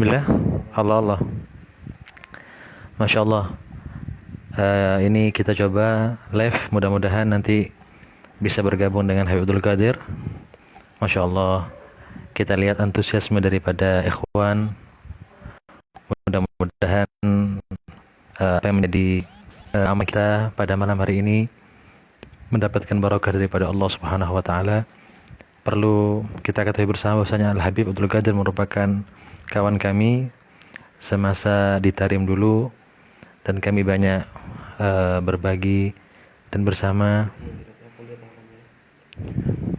Bismillah. Allah Allah. Masya Allah. Ini kita coba live. Mudah-mudahan nanti bisa bergabung dengan Habib Abdul Qadir. Masya Allah. Kita lihat antusiasme daripada ikhwan. Mudah-mudahan apa yang menjadi amal kita pada malam hari ini mendapatkan barakah daripada Allah Subhanahu wa taala. Perlu kita ketahui bersama bahwasanya Al Habib Abdul Qadir merupakan kawan kami semasa di Tarim dulu, dan kami banyak berbagi dan bersama.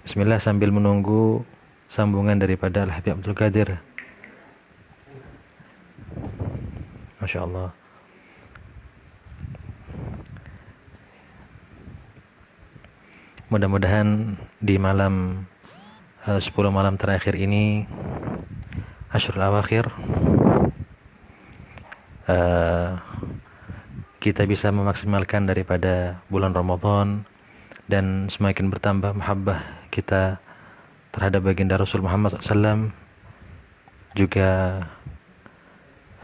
Bismillah, sambil menunggu sambungan daripada Al Habib Abdul Qadir. Masya Allah. Mudah-mudahan di malam 10 malam terakhir ini, Ashrul Awakhir, kita bisa memaksimalkan daripada bulan Ramadan dan semakin bertambah mahabbah kita terhadap baginda Rasul Muhammad SAW, juga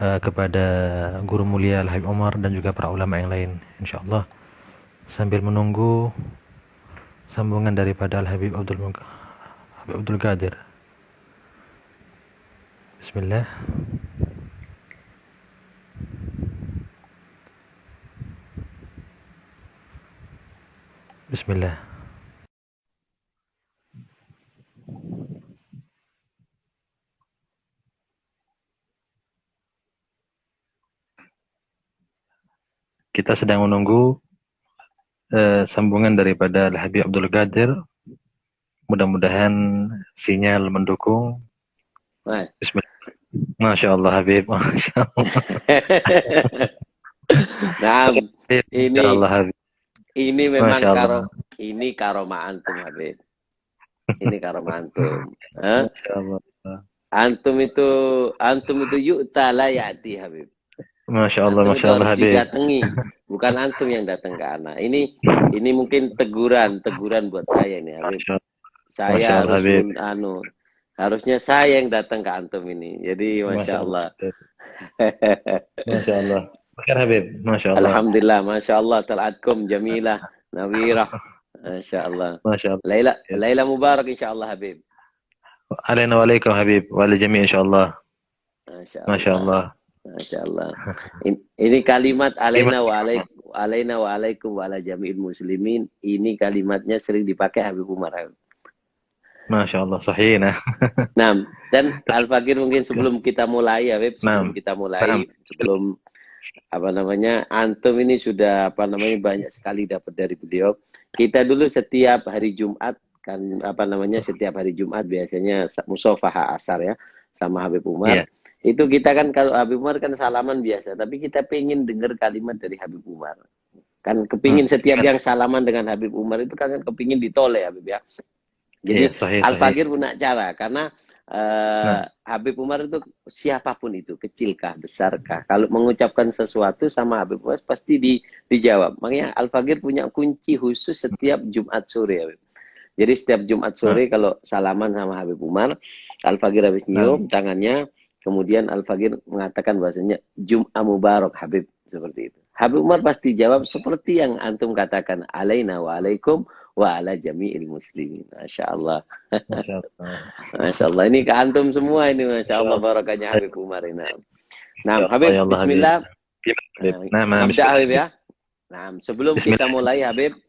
kepada guru mulia Al Habib Umar dan juga para ulama yang lain, insyaallah. Sambil menunggu sambungan daripada Al Habib Abdul Qadir. Bismillah. Bismillah. Kita sedang menunggu sambungan daripada Al Habib Abdul Qadir. Mudah-mudahan sinyal mendukung. Bismillah. Masya Allah Habib, Masya Allah. Nah, Masya Allah, Habib. Ini memang karomah antum Habib. Ini karomah antum. Masya Allah. Antum itu yu'ta la ya'ti Habib. Masya Allah, antum Masya Allah Habib. Didatangi, bukan antum yang datang ke anak. Ini mungkin teguran buat saya ini Habib. Saya harus harusnya saya yang datang ke antum ini. Jadi Masya Allah. Masya Allah. Habib, Masya Allah. Alhamdulillah, Masya Allah. Tal'atkum jamilah, nawirah. Masya Allah. Masya Allah. Laila Mubarak insya Allah Habib. Alaina wa alaikum Habib. Wa ala jami' insya Allah. Masya Allah. Masya Allah. Ini kalimat alaina wa alaikum wa ala jami'il muslimin. Ini kalimatnya sering dipakai Habib Umar. Masya Allah, sahih. Nah, dan Al-Fakir mungkin sebelum kita mulai Habib, sebelum antum ini sudah banyak sekali dapat dari beliau. Kita dulu setiap hari Jumat kan setiap hari Jumat biasanya musafahah asar ya sama Habib Umar. Yeah. Itu kita kan kalau Habib Umar kan salaman biasa, tapi kita pengen dengar kalimat dari Habib Umar. Kan kepingin setiap yang salaman dengan Habib Umar itu kan kepingin ditoleh Habib ya. Jadi Al-Fakir punya cara, karena Habib Umar itu siapapun itu, kecilkah, besarkah, kalau mengucapkan sesuatu sama Habib Umar pasti dijawab. Makanya Al-Fakir punya kunci khusus setiap Jumat sore Habib. Jadi setiap Jumat sore kalau salaman sama Habib Umar, Al-Fakir habis nyium tangannya, kemudian Al-Fakir mengatakan bahasanya Jum'ah Mubarak Habib, seperti itu. Habib Umar pasti jawab seperti yang antum katakan, alaina wa alaikum wa ala jami'il muslimin. Masya Allah. Masya Allah. Ini ke antum semua ini. Masya Allah. Barakahnya Habib Umar ini. Nah, Habib, bismillah. Habib ya. Nah, sebelum kita mulai Habib,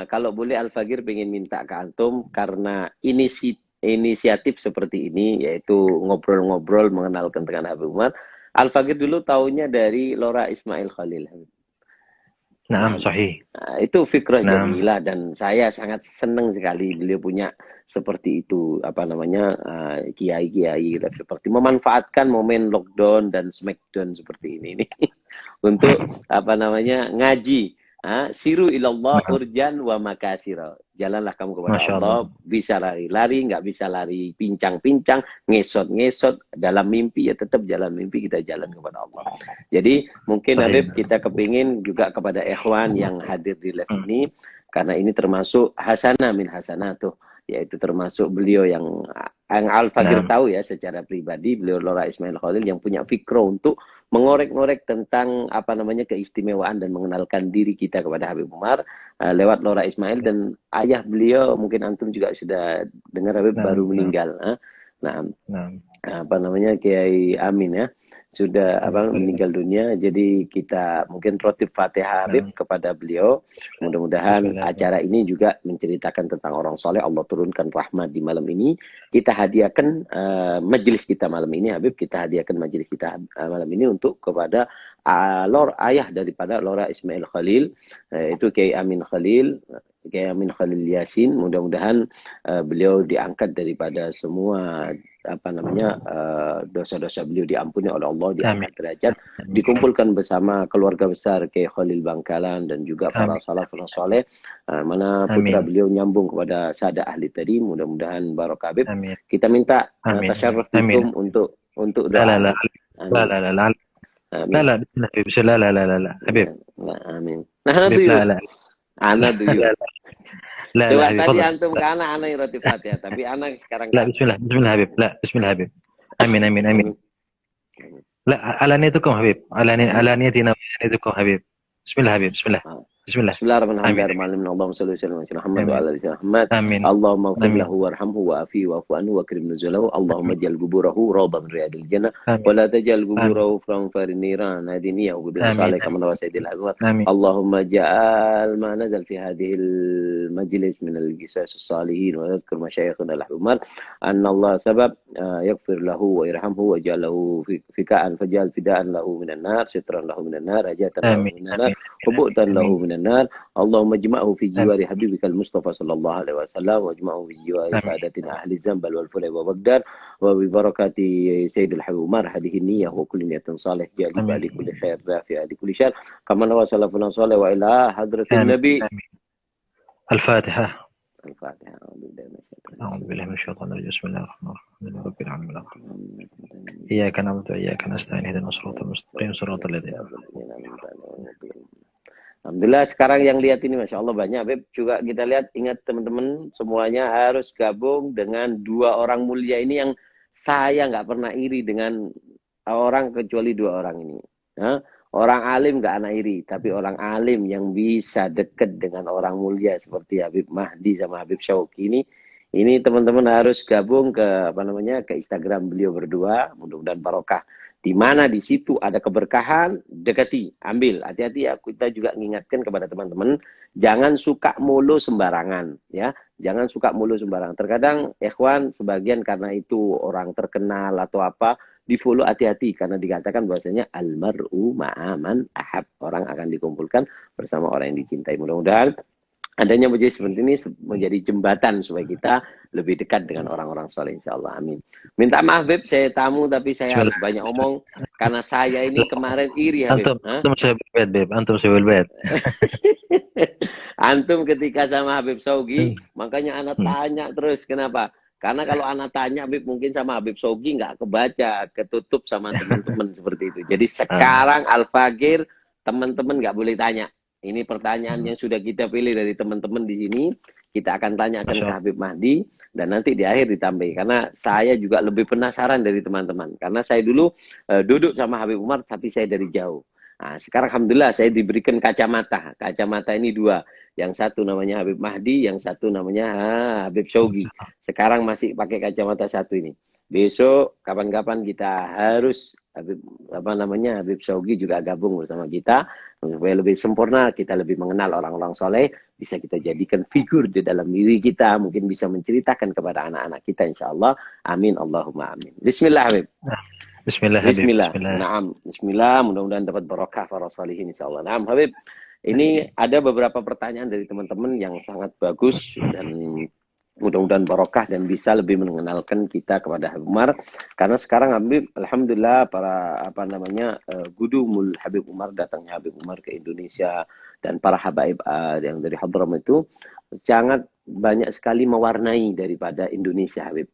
kalau boleh Al-Fakir pengen minta ke antum, karena inisiatif seperti ini, yaitu ngobrol-ngobrol mengenalkan dengan Habib Umar. Al-Fakir dulu tahunya dari Lora Ismail Khalil. Naam, sahih. Itu fikrah jamilah, dan saya sangat senang sekali beliau punya seperti itu, kiai-kiai seperti memanfaatkan momen lockdown dan smackdown seperti ini untuk ngaji. Siru ilallah urjan wa makasira. Jalanlah kamu kepada Allah. Bisa lari-lari, nggak bisa lari pincang-pincang, ngesot-ngesot, dalam mimpi ya tetap jalan mimpi, kita jalan kepada Allah. Jadi mungkin Habib kita kepingin juga kepada ikhwan yang hadir di live ini, karena ini termasuk hasanah min hasanatuh, yaitu termasuk beliau yang Al-Fakir tahu ya secara pribadi, beliau Lora Ismail Khalil yang punya fikro untuk mengorek-ngorek tentang apa namanya keistimewaan dan mengenalkan diri kita kepada Habib Umar lewat Lora Ismail, dan ayah beliau mungkin antum juga sudah dengar Habib baru meninggal. Nah, apa namanya Kiai Amin ya sudah meninggal dunia, jadi kita mungkin rotib Fatihah Habib kepada beliau. Mudah-mudahan acara ini juga menceritakan tentang orang soleh, Allah turunkan rahmat di malam ini. Kita hadiahkan majelis kita malam ini Habib, kita hadiahkan majelis kita malam ini untuk kepada ayah daripada Lora Ismail Khalil, itu Kiai Amin Khalil, Kiai Amin Khalil Yasin. Mudah-mudahan beliau diangkat daripada semua apa namanya dosa-dosa beliau diampuni oleh Allah, diangkat derajat, dikumpulkan bersama keluarga besar Kiai Khalil Bangkalan dan juga para salafun saleh, mana putra beliau nyambung kepada sada ahli tadi. Mudah-mudahan barokah Habib. Kita minta tasyarruf bikum untuk doa. Bismillah Habib. Amin. Ana dulu. Coba tadi antum ke ana yang roti Fatihah, tapi ana sekarang Bismillah Habib. Bismillah Habib. Amin. Alaniyatukum Habib. Alaniyatina wa Habib. Bismillah Habib. Bismillah. Bismillahirrahmanirrahim. Allahumma shalli wa sallim ala Muhammad wa ala ali Muhammad. Allahumma ighfir lahu warhamhu wa'afi wa'fu anhu wa akrim nuzulahu. Allahumma ij'al quburahu rawdan min riyadil jannah wa la taj'al quburahu farin niran hadiniyahu bi salih kama wa sayyidil azwat. Allahumma ja'al ma nazal fi hadhihi al-majlis min al-qisas as-salihin wa yadhkur mashayikhana al-umar anna Allah sabab yaghfir lahu wa yarhamhu wa ja'alahu fika'an faj'al fida'an lahu minan nar, sitran lahu minan nar, ajatan lahu minan nar, hubutan lahu minan nar. Allahumma ijma'hu fi jiwari habibikal Mustafa sallallahu alaihi wasallam wajma'hu fi jiwari sadatina ahli Zambal wal Fulay wa Baghdad wa bi barakati Sayyidil Habib Umar hadhihi niyyah wa kulli niyatin salih jalibah li kulli khair rafi'ah li kulli syar kama nawa salafuna salih wa ila hadratin nabi. Al-Fatihah. أعوذ بالله من الشيطان الرجيم بسم الله الرحمن الرحيم رب العالمين إياك نعبد وإياك نستعين اهدنا الصراط المستقيم صراط الذين Alhamdulillah sekarang yang lihat ini Masya Allah banyak Beb. Juga kita lihat, ingat teman-teman semuanya harus gabung dengan dua orang mulia ini yang saya nggak pernah iri dengan orang kecuali dua orang ini. Orang alim nggak anak iri, tapi orang alim yang bisa deket dengan orang mulia seperti Habib Mahdi sama Habib Syauqi ini teman-teman harus gabung ke ke Instagram beliau berdua. Mudah-mudahan barokah. Di mana di situ ada keberkahan, dekati, ambil. Hati-hati ya, kita juga mengingatkan kepada teman-teman, jangan suka mulu sembarangan, ya. Jangan suka mulu sembarangan. Terkadang ikhwan sebagian karena itu orang terkenal atau apa, di-follow, hati-hati karena dikatakan bahwasanya almar'u ma'aman ahab. Orang akan dikumpulkan bersama orang yang dicintai. Mudah-mudahan adanya majelis seperti ini menjadi jembatan supaya kita lebih dekat dengan orang-orang soleh, insyaallah. Amin. Minta maaf Beb, saya tamu tapi saya harus banyak omong karena saya ini kemarin iri Habib. Antum saya Beb, antum saya Beb. Antum ketika sama Habib Syauqi, makanya anak tanya terus kenapa? Karena kalau anak tanya Habib mungkin sama Habib Syauqi nggak kebaca, ketutup sama teman-teman seperti itu. Jadi sekarang Al-Fakir teman-teman nggak boleh tanya. Ini pertanyaan yang sudah kita pilih dari teman-teman di sini. Kita akan tanyakan ke Habib Mahdi dan nanti di akhir ditambah. Karena saya juga lebih penasaran dari teman-teman. Karena saya dulu duduk sama Habib Umar tapi saya dari jauh. Nah, sekarang alhamdulillah saya diberikan kacamata. Kacamata ini dua. Yang satu namanya Habib Mahdi, yang satu namanya Habib Syauqi. Sekarang masih pakai kacamata satu ini. Besok kapan-kapan kita harus Habib Syauqi juga gabung bersama kita supaya lebih sempurna, kita lebih mengenal orang-orang soleh, bisa kita jadikan figur di dalam diri kita, mungkin bisa menceritakan kepada anak-anak kita insyaallah. Amin Allahumma amin. Bismillah Habib. Bismillah. Naam. Bismillah, mudah-mudahan dapat barokah para salihin insyaallah. Naam Habib. Ini ada beberapa pertanyaan dari teman-teman yang sangat bagus dan mudah-mudahan barokah dan bisa lebih mengenalkan kita kepada Habib Umar. Karena sekarang Habib, alhamdulillah para gudumul Habib Umar, datangnya Habib Umar ke Indonesia dan para habaib yang dari Hadramut itu sangat banyak sekali mewarnai daripada Indonesia Habib.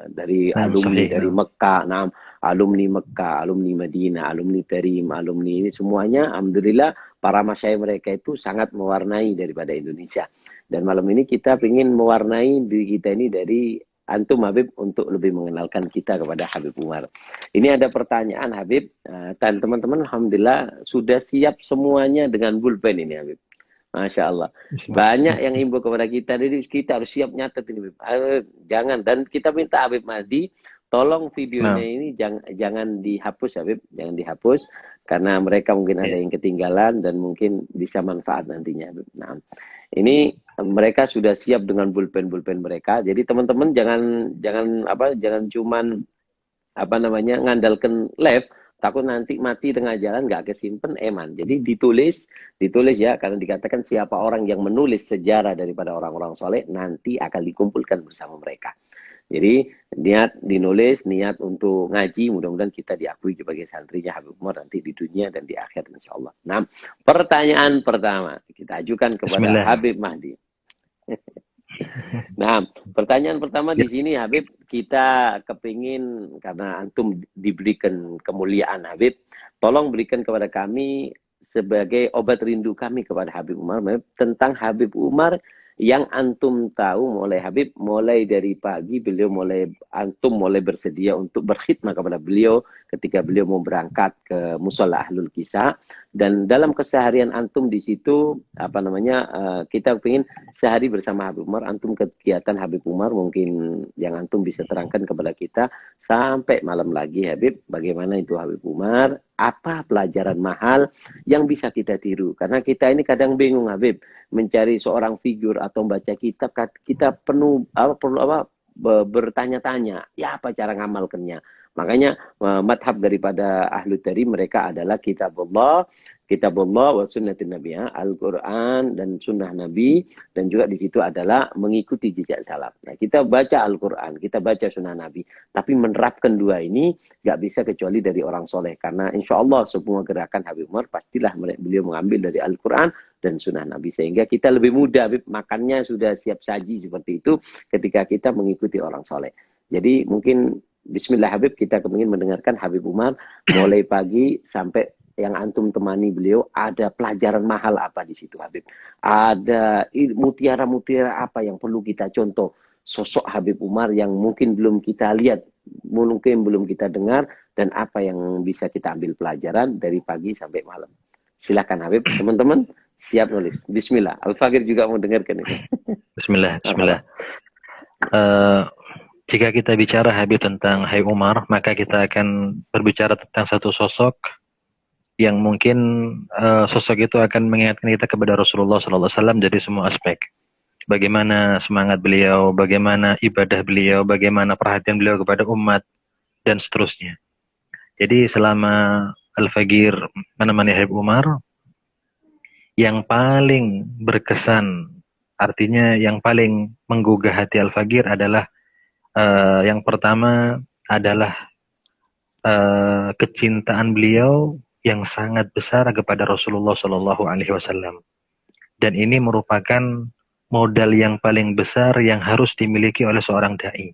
Dari alumni dari Mekah, alumni Mekah, alumni Madinah, alumni Tarim, alumni ini semuanya alhamdulillah para masyayikh mereka itu sangat mewarnai daripada Indonesia. Dan malam ini kita ingin mewarnai diri kita ini dari antum Habib untuk lebih mengenalkan kita kepada Habib Umar. Ini ada pertanyaan Habib, dan teman-teman alhamdulillah sudah siap semuanya dengan pulpen ini Habib. Masya Allah. Banyak yang imbau kepada kita, jadi kita harus siap nyatet ini Habib. Jangan, dan kita minta Habib Mahdi, tolong videonya ini jangan dihapus Habib, jangan dihapus, karena mereka mungkin ada yang ketinggalan dan mungkin bisa manfaat nantinya Habib. Nah, ini mereka sudah siap dengan pulpen mereka. Jadi teman-teman jangan cuman ngandalkan live, takut nanti mati tengah jalan nggak kesimpan eman. Jadi ditulis ya, karena dikatakan siapa orang yang menulis sejarah daripada orang-orang soleh nanti akan dikumpulkan bersama mereka. Jadi niat dinulis, niat untuk ngaji, mudah-mudahan kita diakui sebagai santrinya Habib Umar nanti di dunia dan di akhir insya Allah. Nah, pertanyaan pertama kita ajukan kepada Habib Mahdi. Nah, pertanyaan pertama di sini Habib, kita kepingin karena antum diberikan kemuliaan Habib, tolong berikan kepada kami sebagai obat rindu kami kepada Habib Umar tentang Habib Umar yang antum tahu mulai dari pagi antum mulai bersedia untuk berkhidmat kepada beliau ketika beliau mau berangkat ke Mushola Ahlul Kisah, dan dalam keseharian antum di situ kita ingin sehari bersama Habib Umar, antum kegiatan Habib Umar mungkin yang antum bisa terangkan kepada kita sampai malam lagi Habib, bagaimana itu Habib Umar, apa pelajaran mahal yang bisa kita tiru, karena kita ini kadang bingung Habib mencari seorang figur atau membaca kitab, kita perlu bertanya-tanya, ya apa cara ngamalkannya. Makanya madhab daripada Ahlu Tari mereka adalah kitabullah wa sunnatin Nabi, Al-Quran dan sunnah Nabi, dan juga di situ adalah mengikuti jejak salaf. Nah, kita baca Al-Quran, kita baca sunnah Nabi, tapi menerapkan dua ini nggak bisa kecuali dari orang soleh, karena insya Allah semua gerakan Habib Umar pastilah beliau mengambil dari Al-Quran dan sunnah Nabi, sehingga kita lebih mudah Habib, makannya sudah siap saji seperti itu ketika kita mengikuti orang soleh. Jadi mungkin Bismillah Habib, kita kepingin mendengarkan Habib Umar mulai pagi sampai yang antum temani beliau, ada pelajaran mahal apa di situ Habib? Ada mutiara-mutiara apa yang perlu kita contoh sosok Habib Umar yang mungkin belum kita lihat, mungkin belum kita dengar, dan apa yang bisa kita ambil pelajaran dari pagi sampai malam. Silakan Habib, teman-teman siap nulis. Bismillah. Al-Fagir juga mau dengarkan ini. Bismillah. Jika kita bicara Habib tentang Habib Umar, maka kita akan berbicara tentang satu sosok yang mungkin sosok itu akan mengingatkan kita kepada Rasulullah SAW dari semua aspek. Bagaimana semangat beliau, bagaimana ibadah beliau, bagaimana perhatian beliau kepada umat, dan seterusnya. Jadi selama Al-Fagir menemani Habib Umar, yang paling berkesan, artinya yang paling menggugah hati Al-Fagir adalah yang pertama adalah kecintaan beliau yang sangat besar kepada Rasulullah SAW, dan ini merupakan modal yang paling besar yang harus dimiliki oleh seorang dai,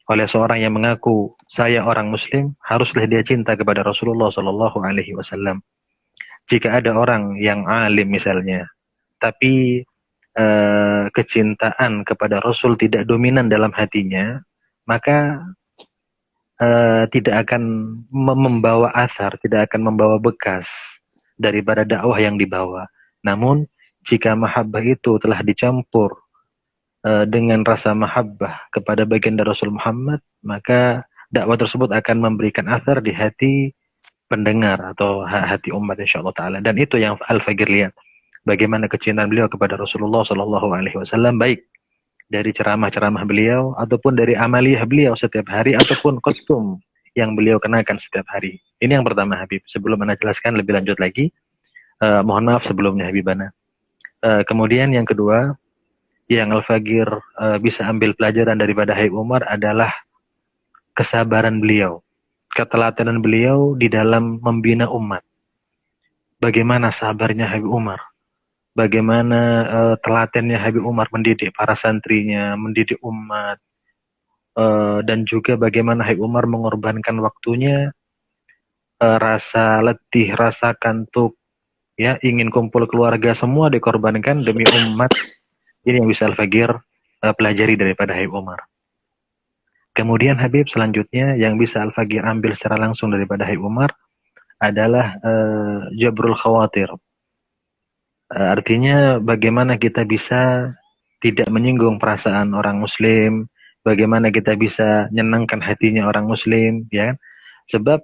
oleh seorang yang mengaku saya orang Muslim, haruslah dia cinta kepada Rasulullah SAW. Jika ada orang yang alim misalnya, tapi kecintaan kepada Rasul tidak dominan dalam hatinya, maka tidak akan membawa asar, tidak akan membawa bekas daripada dakwah yang dibawa. Namun jika mahabbah itu telah dicampur dengan rasa mahabbah kepada baginda Rasul Muhammad, maka dakwah tersebut akan memberikan asar di hati pendengar atau hati umat insyaallah taala. Dan itu yang Al-Fagir lihat, bagaimana kecintaan beliau kepada Rasulullah SAW, baik dari ceramah-ceramah beliau, ataupun dari amaliyah beliau setiap hari, ataupun kostum yang beliau kenakan setiap hari. Ini yang pertama Habib. Sebelum Anda jelaskan lebih lanjut lagi, mohon maaf sebelumnya Habibana. Kemudian yang kedua, yang Al-Fagir bisa ambil pelajaran daripada Habib Umar adalah kesabaran beliau, keteladanan beliau di dalam membina umat. Bagaimana sabarnya Habib Umar, bagaimana telatennya Habib Umar mendidik para santrinya, mendidik umat, dan juga bagaimana Habib Umar mengorbankan waktunya, rasa letih, rasa kantuk, ya ingin kumpul keluarga, semua dikorbankan demi umat Ini yang bisa Al-Fagir pelajari daripada Habib Umar. Kemudian Habib selanjutnya yang bisa Al-Fagir ambil secara langsung daripada Habib Umar adalah Jabrul Khawatir. Artinya bagaimana kita bisa tidak menyinggung perasaan orang Muslim, bagaimana kita bisa menyenangkan hatinya orang Muslim, ya kan? Sebab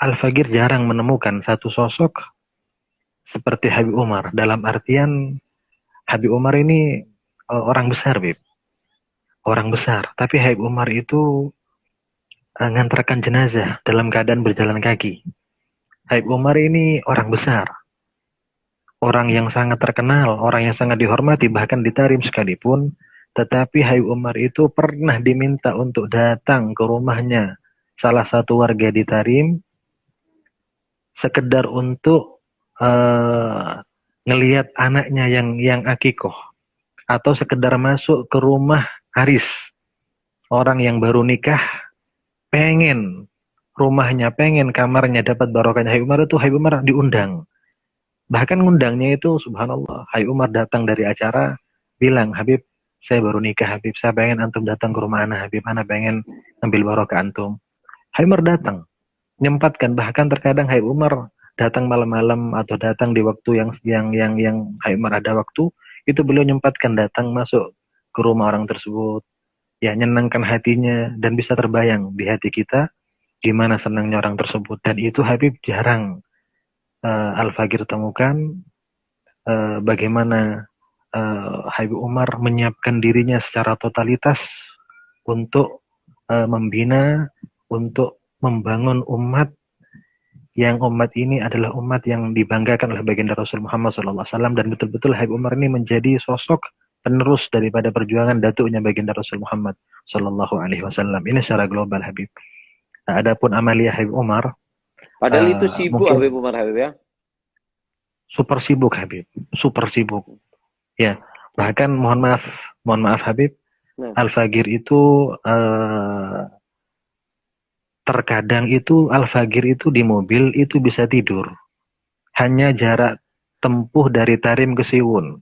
Al-Fagir jarang menemukan satu sosok seperti Habib Umar. Dalam artian Habib Umar ini orang besar, Bib. Orang besar. Tapi Habib Umar itu ngantarkan jenazah dalam keadaan berjalan kaki. Habib Umar ini orang besar. Orang yang sangat terkenal, orang yang sangat dihormati, bahkan di Tarim sekalipun. Tetapi Habib Umar itu pernah diminta untuk datang ke rumahnya salah satu warga di Tarim, sekedar untuk ngelihat anaknya yang akikoh, atau sekedar masuk ke rumah Haris, orang yang baru nikah, pengen rumahnya, pengen kamarnya dapat barokahnya Habib Umar, itu Habib Umar diundang. Bahkan ngundangnya itu subhanallah, Habib Umar datang dari acara, bilang, Habib, saya baru nikah Habib, saya pengen antum datang ke rumah ana Habib, ana pengen ambil barokah antum. Habib Umar datang, nyempatkan, bahkan terkadang Habib Umar datang malam-malam atau datang di waktu yang Habib Umar ada waktu, itu beliau nyempatkan datang masuk ke rumah orang tersebut, ya nyenangkan hatinya, dan bisa terbayang di hati kita gimana senangnya orang tersebut. Dan itu Habib jarang Al-Fagir temukan, bagaimana Habib Umar menyiapkan dirinya secara totalitas untuk membina, untuk membangun umat, yang umat ini adalah umat yang dibanggakan oleh baginda Rasul Muhammad SAW, dan betul-betul Habib Umar ini menjadi sosok penerus daripada perjuangan datuknya baginda Rasul Muhammad SAW. Ini secara global Habib. Nah, adapun amalia Habib Umar, padahal itu sibuk mungkin Habib Umar Habib ya. Super sibuk Habib, super sibuk. Ya, bahkan mohon maaf Habib, Al-Fagir itu terkadang itu Al-Fagir itu di mobil itu bisa tidur. Hanya jarak tempuh dari Tarim ke Siwun.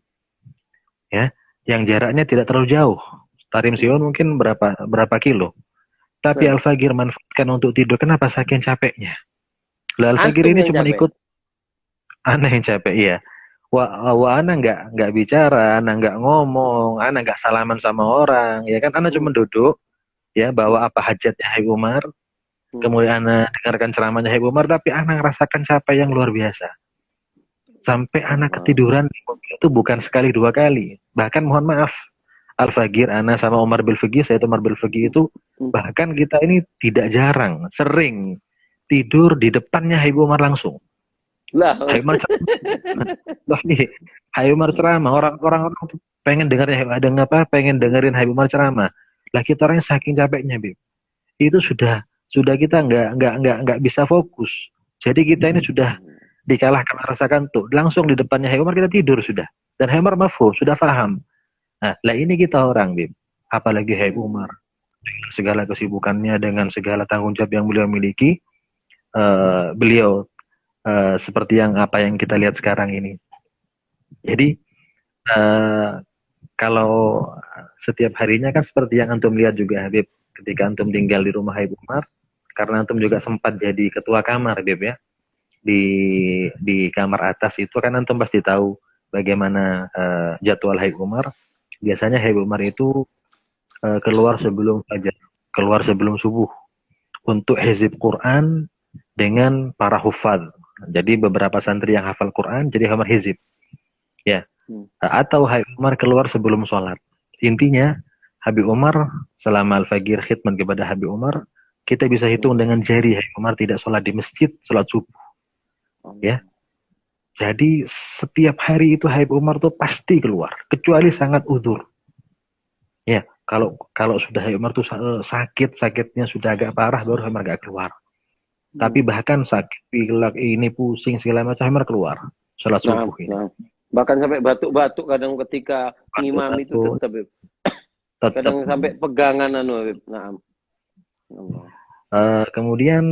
Ya, yang jaraknya tidak terlalu jauh. Tarim Siwun mungkin berapa kilo. Tapi Al-Fagir manfaatkan untuk tidur. Kenapa? Saking capeknya. Al-Fagir ini cuma ikut, ana yang capek, iya. Wah, ana nggak bicara, ana nggak ngomong, ana nggak salaman sama orang, ya kan? Ana cuma duduk, ya, bawa apa hajatnya Habib Umar, kemudian ana dengarkan ceramahnya Habib Umar, tapi ana ngerasakan capek yang luar biasa. Sampai ana ketiduran itu bukan sekali dua kali. Bahkan mohon maaf, Al-Fagir, ana sama Umar bil Fiqih, saya itu Umar bil Fiqih itu, bahkan kita ini tidak jarang, sering tidur di depannya Habib Umar langsung. Lah, Habib Umar ceramah, orang-orang pengen dengerin Habib Umar ceramah. Lah kita orangnya saking capeknya, Bib. Itu sudah kita nggak bisa fokus. Jadi kita ini sudah dikalahkan rasa kantuk. Langsung di depannya Habib Umar kita tidur sudah. Dan Habib Umar mafhum, sudah paham. Nah, lah ini kita orang, Bib. Apalagi Habib Umar. Dengan segala kesibukannya, dengan segala tanggung jawab yang beliau miliki, beliau seperti apa yang kita lihat sekarang ini. Jadi kalau setiap harinya kan seperti yang antum lihat juga Habib, ketika antum tinggal di rumah Habib Umar, karena antum juga sempat jadi ketua kamar Habib ya, di kamar atas itu kan antum pasti tahu bagaimana jadwal Habib Umar. Biasanya Habib Umar itu keluar sebelum fajar, keluar sebelum subuh untuk hizib Quran dengan para hufad. Jadi beberapa santri yang hafal Quran jadi Umar hizib. Ya. Atau Habib Umar keluar sebelum sholat. Intinya Habib Umar selama Al-Fagir khidmat kepada Habib Umar, kita bisa hitung dengan jari Habib Umar tidak sholat di masjid, sholat subuh. Ya. Jadi setiap hari itu Habib Umar tuh pasti keluar, kecuali sangat udzur. Ya, kalau sudah Habib Umar tuh sakitnya sudah agak parah, baru Habib Umar gak keluar. Tapi bahkan sakit, pilek, ini pusing segala macam, Habib Umar keluar sholat subuh ini. Bahkan sampai batuk-batuk kadang ketika ngimam itu tetap. Kadang sampai pegangan Habib. Nah. Kemudian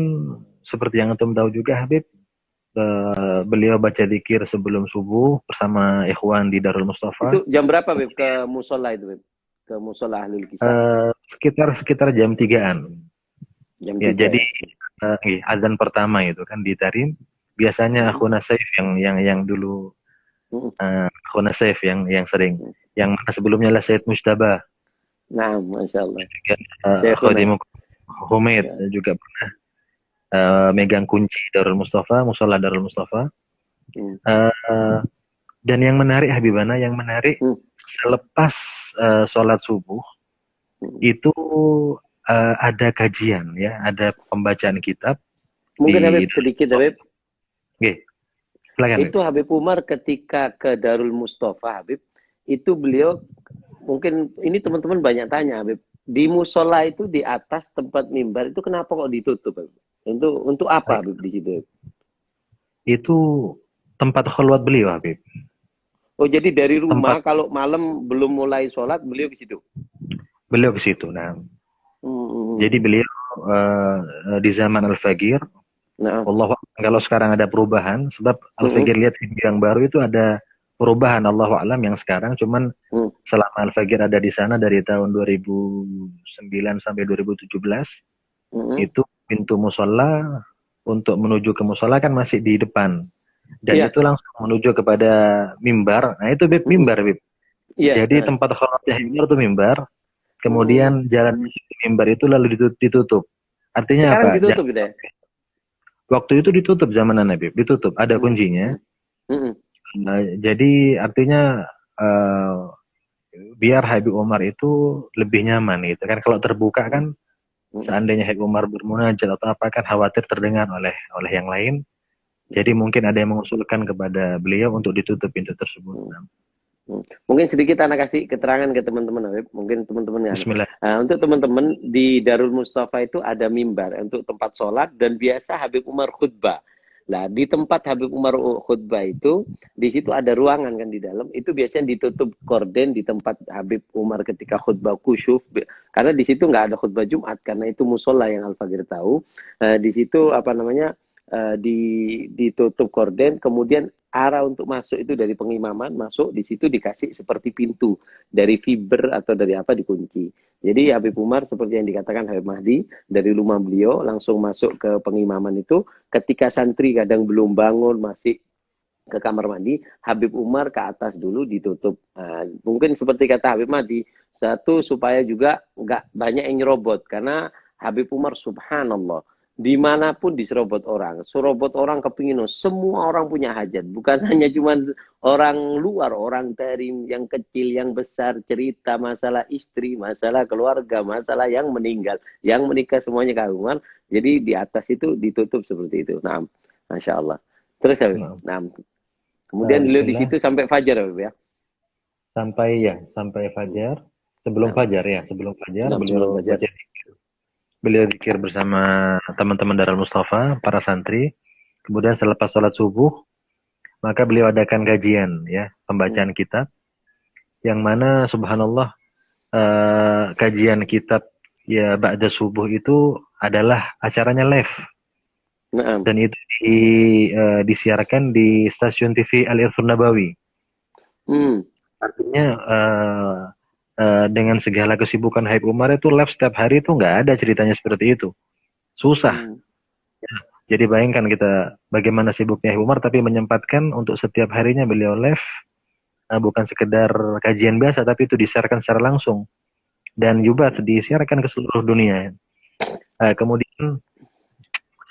seperti yang antum tahu juga Habib, beliau baca zikir sebelum subuh bersama ikhwan di Darul Mustafa. Itu jam berapa, Beb, ke musola itu, Beb? Ke musola Ahlul Kisah? Sekitar jam 3-an. Jam Ya, 3 jadi ya? azan pertama itu kan di Tarim. Biasanya Akhuna Saif yang dulu Akhuna Saif yang sering. Yang mana sebelumnya lah Said Mujtaba. Nah, Masya Allah. Khadimu Humaid juga pernah megang kunci Darul Mustafa, musola Darul Mustafa. Dan yang menarik Habibana, selepas sholat subuh itu ada kajian ya, ada pembacaan kitab. Mungkin Habib sedikit, Habib. Oke, silakan. Itu Habib Umar ketika ke Darul Mustafa, Habib, itu beliau mungkin ini teman-teman banyak tanya, Habib. Di musola itu di atas tempat mimbar itu kenapa kok ditutup, Habib? Untuk apa, Habib, di situ? Itu tempat khalwat beliau, Habib. Oh, jadi dari rumah kalau malam belum mulai sholat beliau ke situ? Beliau ke situ. Nah, jadi beliau di zaman Al-Fagir. Nah, Allah, kalau sekarang ada perubahan, sebab Al-Fagir lihat yang baru itu ada perubahan, Allahu a'lam, yang sekarang cuman selama Al-Fagir ada di sana dari tahun 2009 sampai 2017 itu pintu musola untuk menuju ke musola kan masih di depan dan itu langsung menuju kepada mimbar. Nah itu Bib, mimbar Bib. Jadi tempat khalatnya mimbar itu mimbar, kemudian jalan mimbar itu lalu ditutup. Artinya sekarang apa? Ditutup gitu ya? Waktu itu ditutup zaman Nabi, ditutup, ada kuncinya. Jadi artinya biar Habib Umar itu lebih nyaman gitu kan. Kalau terbuka kan seandainya Habib Umar bermunajat atau apa kan khawatir terdengar oleh yang lain. Jadi mungkin ada yang mengusulkan kepada beliau untuk ditutup pintu tersebut. Mungkin sedikit anak kasih keterangan ke teman-teman, Habib. Mungkin teman-teman ya. Bismillah. Untuk teman-teman di Darul Mustafa itu ada mimbar untuk tempat sholat dan biasa Habib Umar khutbah. Nah, di tempat Habib Umar khutbah itu, di situ ada ruangan kan di dalam. Itu biasanya ditutup korden di tempat Habib Umar ketika khutbah kusyuf. Karena di situ nggak ada khutbah Jumat karena itu musola yang Al-Fagir tahu. Di situ apa namanya? Ditutup korden, kemudian arah untuk masuk itu dari pengimaman masuk di situ dikasih seperti pintu dari fiber atau dari apa dikunci. Jadi Habib Umar seperti yang dikatakan Habib Mahdi dari rumah beliau langsung masuk ke pengimaman itu ketika santri kadang belum bangun masih ke kamar mandi, Habib Umar ke atas dulu ditutup. Mungkin seperti kata Habib Mahdi, satu supaya juga nggak banyak yang nyerobot karena Habib Umar subhanallah dimanapun diserobot orang kepingin semua orang punya hajat, bukan hanya cuma orang luar, orang dari yang kecil yang besar cerita masalah istri, masalah keluarga, masalah yang meninggal, yang menikah semuanya kagum. Jadi di atas itu ditutup seperti itu. Nah, Masya Allah. Terus ya, nah, kemudian beliau di situ sampai fajar ya? Sampai fajar. Sebelum fajar beliau baca beliau zikir bersama teman-teman Darul Mustafa, para santri. Kemudian selepas sholat subuh, maka beliau adakan kajian, ya, pembacaan kitab. Yang mana subhanallah kajian kitab ya ba'da subuh itu adalah acaranya live. Dan itu disiarkan di stasiun TV Al-Irfan Nabawi. Artinya dengan segala kesibukan Habib Umar itu live setiap hari itu nggak ada ceritanya seperti itu. Susah. Jadi bayangkan kita bagaimana sibuknya Habib Umar tapi menyempatkan untuk setiap harinya beliau live, bukan sekedar kajian biasa tapi itu disiarkan secara langsung dan juga disiarkan ke seluruh dunia. Kemudian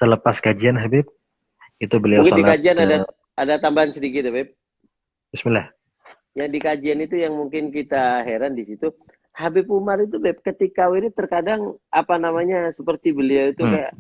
selepas kajian Habib itu beliau mungkin sholat. Di kajian ada tambahan sedikit Habib. Bismillah. Yang di kajian itu yang mungkin kita heran di situ, Habib Umar itu Beb, ketika wirid terkadang apa namanya seperti beliau itu kayak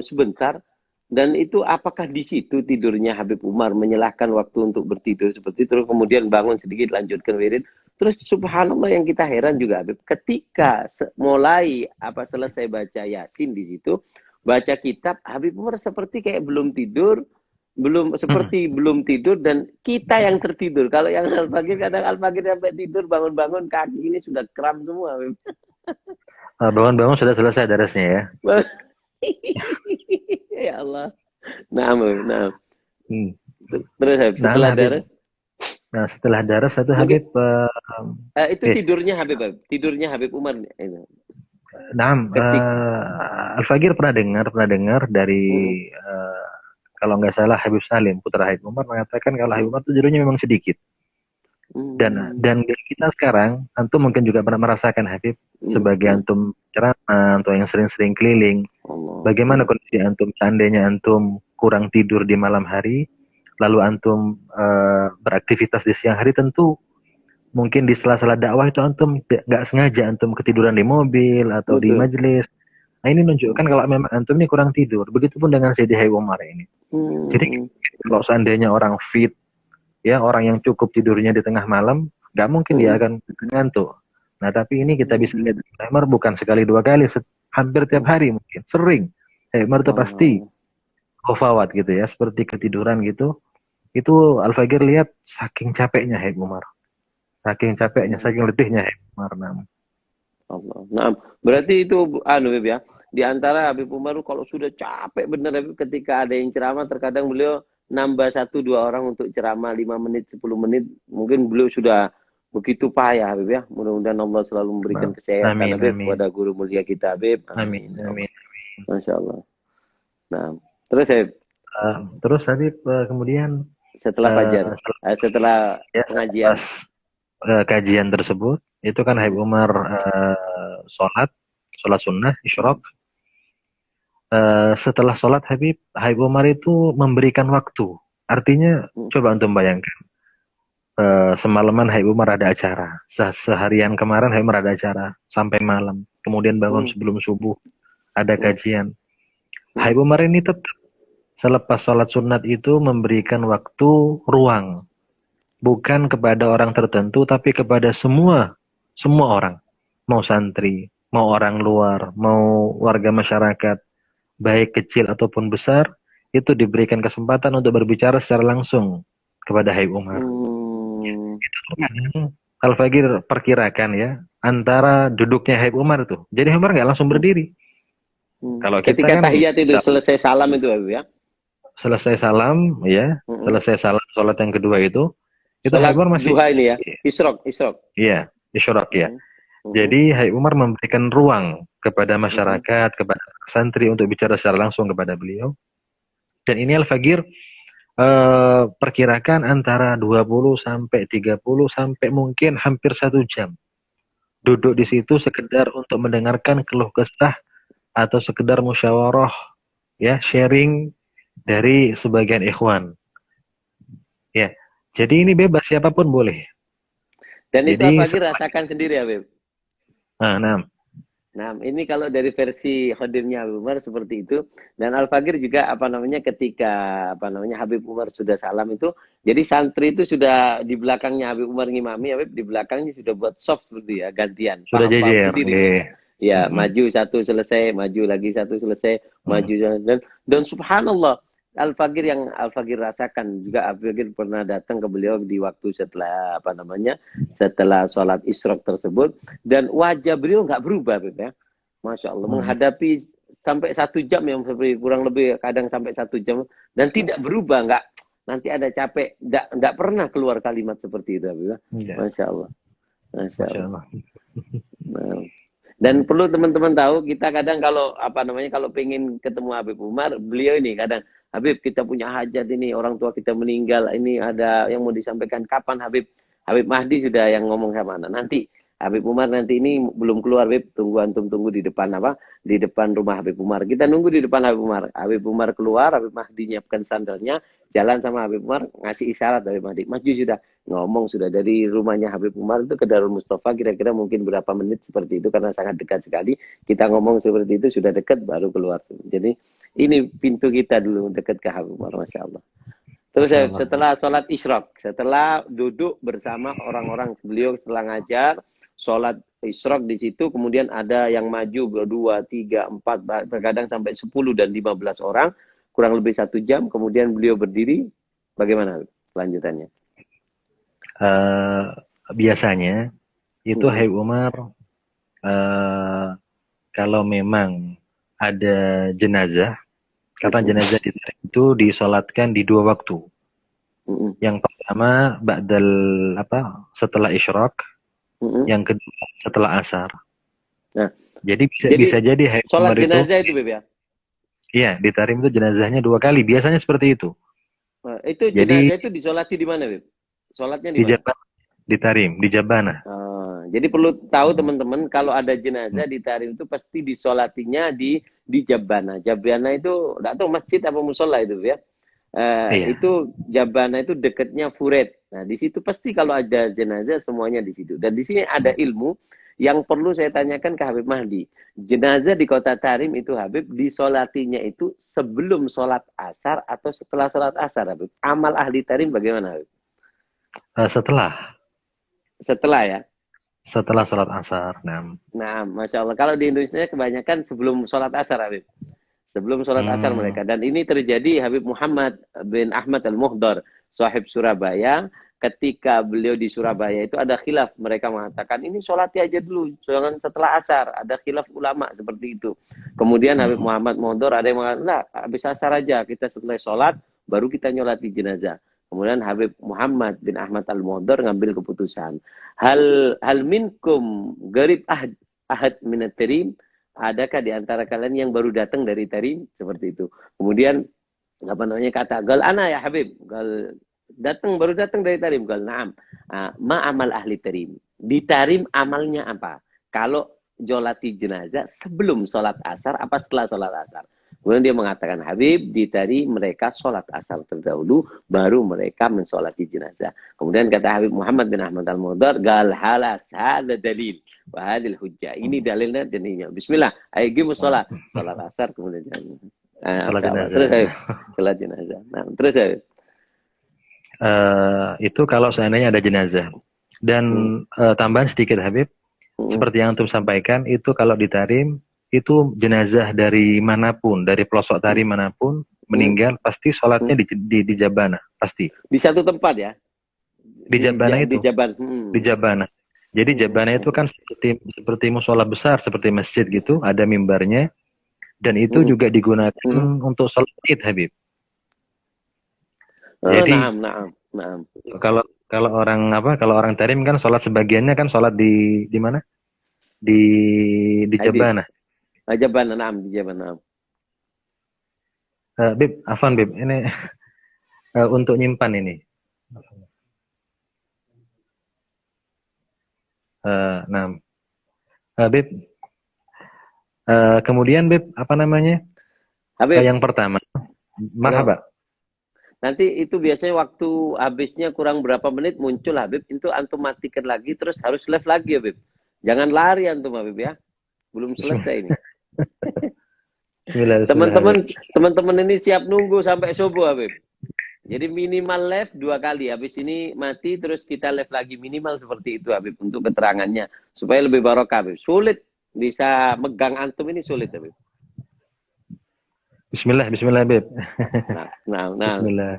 sebentar, dan itu apakah di situ tidurnya Habib Umar menyelahkan waktu untuk bertidur seperti itu, kemudian bangun sedikit lanjutkan wirid. Terus subhanallah yang kita heran juga Habib, ketika mulai selesai baca Yasin di situ, baca kitab, Habib Umar seperti kayak belum tidur, belum tidur dan kita yang tertidur. Kalau yang Al-Fagir kadang Al-Fagir sampai tidur bangun-bangun kaki ini sudah kram semua. Bangun-bangun sudah selesai darasnya ya. Ya Allah. Nah. Terus Habib, Nah, setelah Habib. daras? Nah, setelah daras satu Mungkin, Habib. itu tidurnya Habib, Habib. Tidurnya Habib Umar. Nah, Ketik. Al-Fagir pernah dengar dari Mm, kalau nggak salah Habib Salim, putra Habib Umar mengatakan kalau Habib mm, Umar itu tidurnya memang sedikit. Dan mm, dari kita sekarang, antum mungkin juga pernah merasakan Habib sebagai mm. antum ceramah atau yang sering-sering keliling. Allah. Bagaimana kondisi antum seandainya antum kurang tidur di malam hari, lalu antum beraktivitas di siang hari, tentu mungkin di sela-sela dakwah itu antum nggak sengaja antum ketiduran di mobil atau di Betul. majelis. Nah, ini menunjukkan kalau memang antum ini kurang tidur. Begitupun dengan Sayyidi Habib Umar ini. Jadi Hmm. kalau seandainya orang fit, ya orang yang cukup tidurnya di tengah malam, nggak mungkin dia Hmm. akan ngantuk. Nah, tapi ini kita bisa lihat Hmm. Umar bukan sekali dua kali, hampir tiap Hmm. hari mungkin, sering. Umar itu pasti Allah. khofawat gitu ya, seperti ketiduran gitu. Itu Al-Fagir lihat saking capeknya Habib Umar. Saking capeknya, Hmm. saking letihnya Habib Umar. Nah, Allah. Nah, berarti itu anu Habib ya. Di antara Habib Umar kalau sudah capek bener Habib ketika ada yang ceramah terkadang beliau nambah 1-2 orang untuk ceramah 5 menit 10 menit mungkin beliau sudah begitu payah Habib ya. Mudah-mudahan Allah selalu memberikan kesehatan amin, Habib amin, kepada guru mulia kita Habib. amin, Amin ya Allah. amin. Masya Allah. Nah, terus Habib Terus Habib kemudian setelah fajar, setelah ya pengajian. pas kajian tersebut itu kan Habib Hmm. Umar sholat sunnah Hmm. isyraq. Setelah sholat Habib Umar itu memberikan waktu, artinya Hmm. coba untuk bayangkan, semalaman Habib Umar ada acara, seharian kemarin Habib Umar ada acara sampai malam, kemudian bangun Hmm. sebelum subuh ada Hmm. kajian. Hmm. Habib Umar ini tetap selepas sholat sunat itu memberikan waktu ruang, bukan kepada orang tertentu tapi kepada semua orang, mau santri, mau orang luar, mau warga masyarakat, baik kecil ataupun besar, itu diberikan kesempatan untuk berbicara secara langsung kepada Habib Umar. Hmm. Al-Fagir perkirakan ya, antara duduknya Habib Umar tuh, jadi Habib Umar nggak langsung Hmm. berdiri. Hmm. Kalau kita Ketika kan tahiyat itu selesai salam itu Habib ya. selesai salam, ya, Hmm. selesai salam, sholat yang kedua itu Sholat Habib Umar masih, duha ini ya. Isrok, isrok. iya, isyarat ya. Hmm. Hmm. Jadi Habib Umar memberikan ruang kepada Hmm. masyarakat, kepada santri untuk bicara secara langsung kepada beliau. Dan ini Al-Fagir perkirakan antara 20 sampai 30 sampai mungkin hampir 1 jam duduk di situ sekedar untuk mendengarkan keluh kesah atau sekedar musyawarah, ya, sharing dari sebagian ikhwan, ya. Jadi ini bebas, siapapun boleh. Dan itu Jadi Al-Fagir rasakan sendiri Habib. nah, Nah, ini kalau dari versi Khadirnya Habib Umar seperti itu. Dan Al-Fagir juga ketika Habib Umar sudah salam itu, jadi santri itu sudah di belakangnya Habib Umar ngimami, Habib di belakangnya sudah buat soft seperti ya, gantian. sudah Paham-paham jejer, sendiri itu. nggih. Ya, maju satu selesai, maju lagi satu selesai, maju dan subhanallah Al-Fagir rasakan juga Al-Fagir pernah datang ke beliau di waktu setelah setelah sholat isyraq tersebut dan wajah beliau nggak berubah ya. Masya Allah menghadapi sampai 1 jam yang kurang lebih kadang sampai 1 jam dan tidak berubah nggak nanti ada capek nggak pernah keluar kalimat seperti itu ya. Masya Allah. Masya Allah. Nah. Dan perlu teman-teman tahu kita kadang kalau kalau pengen ketemu Habib Umar, beliau ini kadang Habib kita punya hajat ini orang tua kita meninggal ini ada yang mau disampaikan kapan Habib Mahdi sudah yang ngomong sama anak nanti Habib Umar nanti ini belum keluar Habib tunggu di depan di depan rumah Habib Umar kita nunggu di depan Habib Umar keluar Habib Mahdi nyiapkan sandalnya jalan sama Habib Umar ngasih isyarat Habib Mahdi maju sudah ngomong sudah dari rumahnya Habib Umar itu ke Darul Mustafa kira-kira mungkin berapa menit seperti itu karena sangat dekat sekali kita ngomong seperti itu sudah dekat baru keluar jadi ini pintu kita dulu dekat ke Habib Umar Masya Allah terus setelah sholat isyraq setelah duduk bersama orang-orang beliau setelah ngajar sholat isyraq di situ kemudian ada yang maju 2, 3, 4 terkadang sampai 10 dan 15 orang kurang lebih 1 jam kemudian beliau berdiri bagaimana kelanjutannya biasanya itu Habib Umar kalau memang ada jenazah, kapan jenazah itu disolatkan di 2 waktu. Yang pertama ba'dal setelah isyraq, yang kedua setelah asar. Nah, jadi bisa jadi sholat jenazah itu Beb ya? Iya, di Tarim itu jenazahnya 2 kali. Biasanya seperti itu. Nah, itu jenazah itu disolati di mana Beb? Sholatnya di mana? Di Tarim, di Jabana. Jadi perlu tahu teman-teman, kalau ada jenazah di Tarim itu pasti disolatinya di Jabana. Jabana itu enggak tahu masjid apa musola itu ya. Iya. Itu Jabana itu dekatnya Furet. Nah, di situ pasti kalau ada jenazah semuanya di situ. Dan di sini ada ilmu yang perlu saya tanyakan ke Habib Mahdi. Jenazah di kota Tarim itu Habib disolatinya itu sebelum sholat asar atau setelah sholat asar Habib? Amal ahli Tarim bagaimana Habib? Setelah ya? Setelah sholat asar. Nah, Masya Allah. Kalau di Indonesia kebanyakan sebelum sholat asar Habib. Sebelum sholat asar mereka. Dan ini terjadi Habib Muhammad bin Ahmad Al-Muhdar, sahib Surabaya. Ketika beliau di Surabaya itu ada khilaf. Mereka mengatakan ini sholatnya aja dulu, jangan setelah asar. Ada khilaf ulama seperti itu. Kemudian Habib Muhammad Muhdar ada yang mengatakan, nah, habis asar aja, kita setelah sholat, baru kita nyolati jenazah. Kemudian Habib Muhammad bin Ahmad Al-Muhdar ngambil keputusan. Hal minkum garib ahad minat Tarim. Adakah di antara kalian yang baru datang dari Tarim? Seperti itu. Kemudian kata gal ana ya Habib, gal baru datang dari Tarim, gal na'am. Ma amal ahli Tarim. Di Tarim amalnya apa? Kalau jolati jenazah sebelum sholat asar apa setelah sholat asar? Kemudian dia mengatakan, Habib, di Tarim mereka sholat asar terdahulu, baru mereka mensolati jenazah. Kemudian kata Habib Muhammad bin Ahmad Al-Muhdar, gal halas, ada dalil. Wahadil hujjah. Ini dalilnya dan ini. Bismillah. Ayo gimus sholat. Sholat asar kemudian sholat jenazah. Terus Habib. Sholat jenazah. Nah, terus Habib. Itu kalau seandainya ada jenazah. Dan tambahan sedikit Habib. Seperti yang antum sampaikan, itu kalau di Tarim, itu jenazah dari manapun, dari pelosok Tarim manapun, meninggal, pasti sholatnya di Jabana. Pasti. Di satu tempat ya? Di Jabana itu. Di Jabana. Jadi Jabana itu kan seperti musola besar, seperti masjid gitu, ada mimbarnya, dan itu juga digunakan untuk sholat Id, Habib. Jadi Naam. Kalau orang Tarim kan sholat sebagiannya kan sholat di mana? Di Jabana. Jabana, naam, di Jabana. Bib, Afan Bib, ini untuk nyimpan ini. Bib. Kemudian Bib, apa namanya? Habib. Yang pertama, marhaba. Nanti itu biasanya waktu habisnya kurang berapa menit muncul Habib, itu antum matikan lagi terus harus live lagi Habib. Jangan lari antum Habib ya. Belum selesai ini. Teman-teman ini siap nunggu sampai subuh Habib. Jadi minimal live 2 kali. Habis ini mati terus kita live lagi, minimal seperti itu Habib untuk keterangannya supaya lebih barokah Habib. Sulit bisa megang antum ini, sulit Habib. Bismillah Bib. Nah. Bismillah.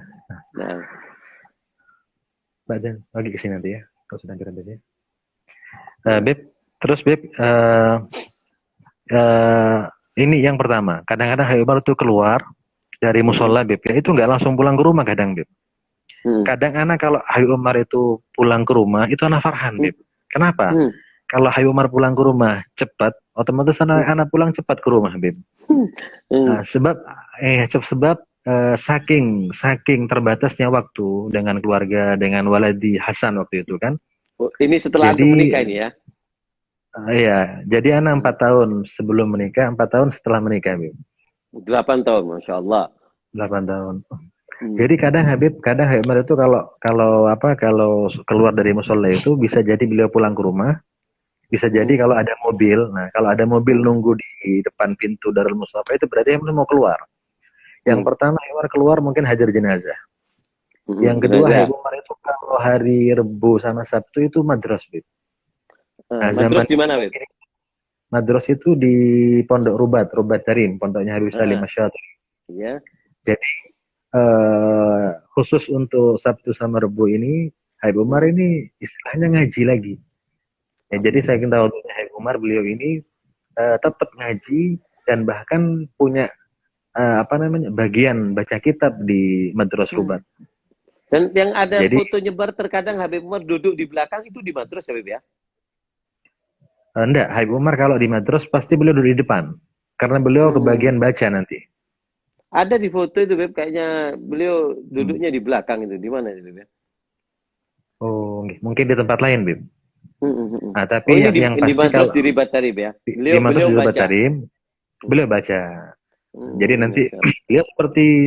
Nah. Badan lagi ke sini nanti ya. Kalau sedang kira ya. Bib, terus Bib, ini yang pertama. Kadang-kadang Habib Umar itu keluar dari musola Bib, ya itu nggak langsung pulang ke rumah kadang Bib. Kadang anak kalau Habib Umar itu pulang ke rumah itu anak farhan Bib. Kenapa? Kalau Habib Umar pulang ke rumah cepat, otomatis anak pulang cepat ke rumah Bib. Nah, sebab saking terbatasnya waktu dengan keluarga, dengan waladi Hasan waktu itu kan. Ini setelah antum menikah ini ya? Iya, jadi anak 4 tahun sebelum menikah, 4 tahun setelah menikah Bib. 8 tahun, Masya Allah. 8 tahun. Jadi kadang Habib Umar itu kalau keluar dari musola itu bisa jadi beliau pulang ke rumah. Bisa jadi kalau ada mobil, kalau ada mobil nunggu di depan pintu Darul Mustafa itu berarti Habib mau keluar. Yang pertama Habib keluar mungkin hajar jenazah. Yang kedua Habib Umar itu kalau hari Rebu sama Sabtu itu madras Bib. Madras di mana Bib? Madras itu di Pondok Rubat Tarim, pondoknya Habib Salim Masyarakat. Iya. Jadi khusus untuk Sabtu sama Rebu ini Habib Umar ini istilahnya ngaji lagi. Ya, jadi saya tahu Habib Umar beliau ini tetap ngaji dan bahkan punya bagian baca kitab di Madras Rubat. Dan yang ada foto nyebar terkadang Habib Umar duduk di belakang itu di Madras Habib ya? Enggak, Habib Umar kalau di Madras pasti beliau duduk di depan. Karena beliau kebagian baca nanti. Ada di foto itu Beb, kayaknya beliau duduknya di belakang itu. Di mana itu Beb? Oh, mungkin di tempat lain Beb. Nah, tapi yang di pasti Madras kalau di Ribat Tarib ya? Beliau baca. Beliau baca. Jadi nanti beliau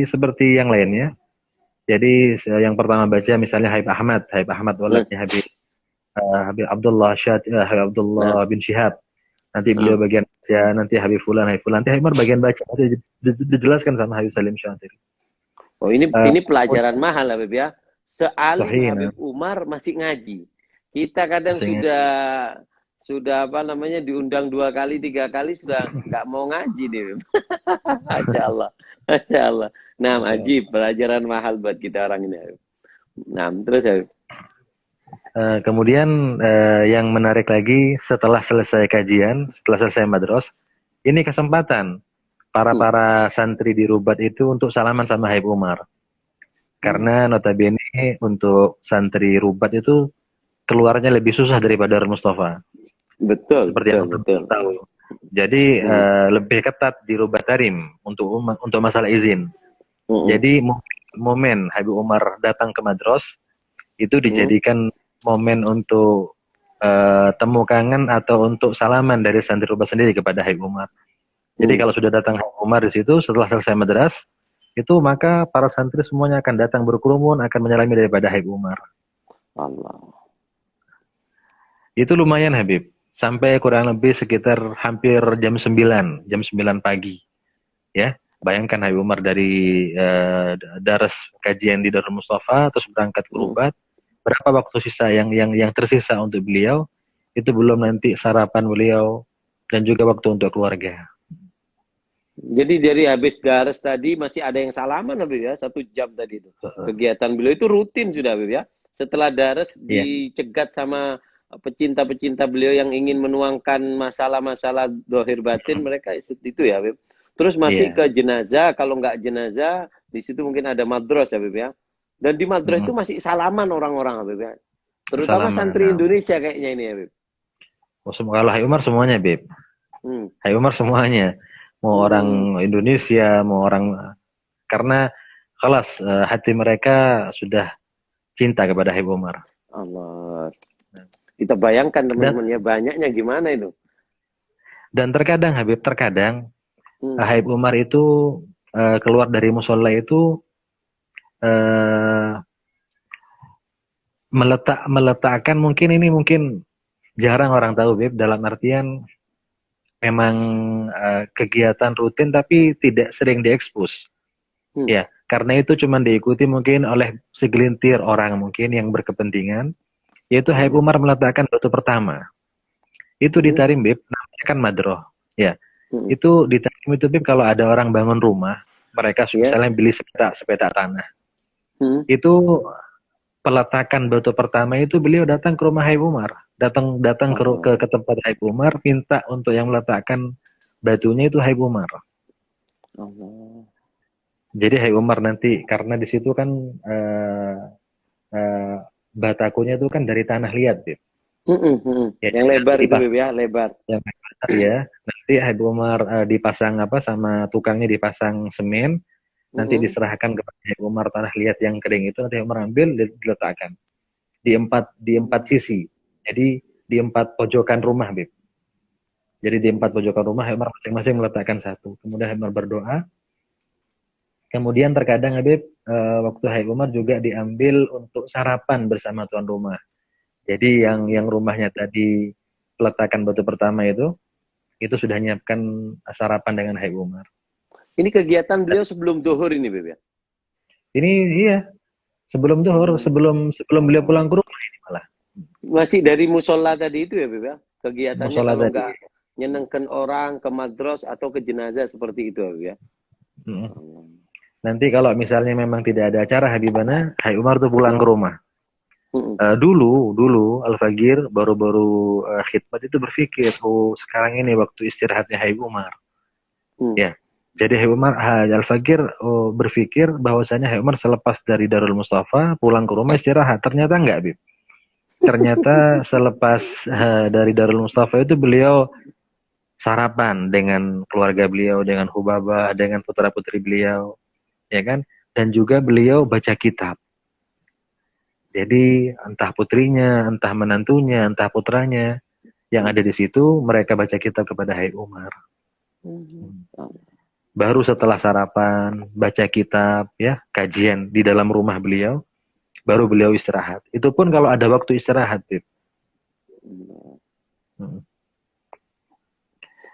seperti yang lainnya. Jadi yang pertama baca misalnya Habib Ahmad waladnya Habib Abdullah Habib Abdullah bin Syihab. Nanti beliau bagian baca, nanti Habib Fulan, nanti Habib Umar bagian baca. Nanti dijelaskan sama Habib Salim Syantiri. Oh ini pelajaran mahal Habib ya. Sealim Habib Umar masih ngaji. Kita kadang sudah diundang 2 kali 3 kali sudah nggak mau ngaji nih. Masya Allah. Nah, ngaji pelajaran mahal buat kita orang ini. Nah, terus ya. Kemudian yang menarik lagi setelah selesai kajian, setelah selesai madros, ini kesempatan para santri di Rubat itu untuk salaman sama Habib Umar. Karena notabene untuk santri Rubat itu keluarnya lebih susah daripada Mustafa. Betul. Seperti yang betul. Tahu. Jadi lebih ketat di Rubat Tarim untuk masalah izin. Jadi momen Habib Umar datang ke Madros itu dijadikan momen untuk temu kangen atau untuk salaman dari santri Rubat sendiri kepada Habib Umar. Jadi kalau sudah datang Habib Umar di situ setelah selesai madras itu maka para santri semuanya akan datang berkerumun akan menyalami daripada Habib Umar. Allah. Itu lumayan Habib. Sampai kurang lebih sekitar hampir jam 9 pagi. Ya, bayangkan Habib Umar dari daras kajian di Darul Mustafa terus berangkat ke Rubat. Berapa waktu sisa yang tersisa untuk beliau? Itu belum nanti sarapan beliau dan juga waktu untuk keluarga. Jadi dari habis daras tadi masih ada yang salaman Habib ya, 1 jam tadi itu. Kegiatan beliau itu rutin sudah Habib ya. Setelah daras dicegat sama pecinta-pecinta beliau yang ingin menuangkan masalah-masalah dohir batin, mereka itu ya Habib. Terus masih ke jenazah, kalau nggak jenazah di situ mungkin ada madros Habib ya. Dan di madros itu masih salaman orang-orang Habib ya. Terutama santri Indonesia kayaknya ini Habib. Oh, kalau Habib Umar semuanya Habib. Habib Umar semuanya. Mau orang Indonesia, mau orang karena kelas hati mereka sudah cinta kepada Habib Umar. Allah. Kita bayangkan teman-teman ya banyaknya gimana itu. Dan terkadang Habib, Habib Umar itu keluar dari musola itu meletakkan mungkin jarang orang tahu Habib, dalam artian memang kegiatan rutin tapi tidak sering diekspos. Ya, karena itu cuma diikuti mungkin oleh segelintir orang mungkin yang berkepentingan. Yaitu Habib Umar meletakkan batu pertama. Itu di Tarim Bib, namanya kan madroh. Ya. Itu di Tarim itu Bib kalau ada orang bangun rumah, mereka misalnya beli sepetak tanah. Itu peletakan batu pertama itu beliau datang ke rumah Habib Umar. Datang ke tempat Habib Umar, minta untuk yang meletakkan batunya itu Habib Umar. Allah. Jadi Habib Umar nanti karena di situ kan batakunya itu kan dari tanah liat, Bib. Yang lebar itu, Bib ya, lebar. Yang lebar ya. Nanti Habib Umar dipasang sama tukangnya dipasang semen, nanti diserahkan kepada Habib Umar tanah liat yang kering itu, nanti Habib Umar ambil diletakkan di empat sisi. Jadi di 4 pojokan rumah, Bib. Jadi di 4 pojokan rumah Habib Umar masing-masing meletakkan satu. Kemudian Habib Umar berdoa. Kemudian terkadang Habib waktu Habib Umar juga diambil untuk sarapan bersama tuan rumah. Jadi yang rumahnya tadi peletakan batu pertama itu sudah nyiapkan sarapan dengan Habib Umar. Ini kegiatan beliau sebelum zuhur ini, Beb ya? Ini iya. Sebelum zuhur, sebelum beliau pulang ke rumah ini malah. Masih dari musola tadi itu ya, Beb ya? Kegiatannya musola kalau enggak nyenengkan orang ke madros atau ke jenazah seperti itu, Beb ya? Nanti kalau misalnya memang tidak ada acara Habibana, Habib Umar tuh pulang ke rumah. Dulu Al-Fagir baru-baru khidmat itu berpikir, oh sekarang ini waktu istirahatnya Habib Umar. Ya, Jadi Habib Umar Al-Fakir berpikir bahwasanya Habib Umar selepas dari Darul Mustafa pulang ke rumah istirahat. Ternyata enggak, Bib. Ternyata selepas dari Darul Mustafa itu beliau sarapan dengan keluarga beliau, dengan Hubaba, dengan putra-putri beliau, ya kan? Dan juga beliau baca kitab. Jadi entah putrinya, entah menantunya, entah putranya yang ada di situ, mereka baca kitab kepada Habib Umar. Baru setelah sarapan, baca kitab, ya, kajian di dalam rumah beliau, baru beliau istirahat. Itu pun kalau ada waktu istirahat, Bib.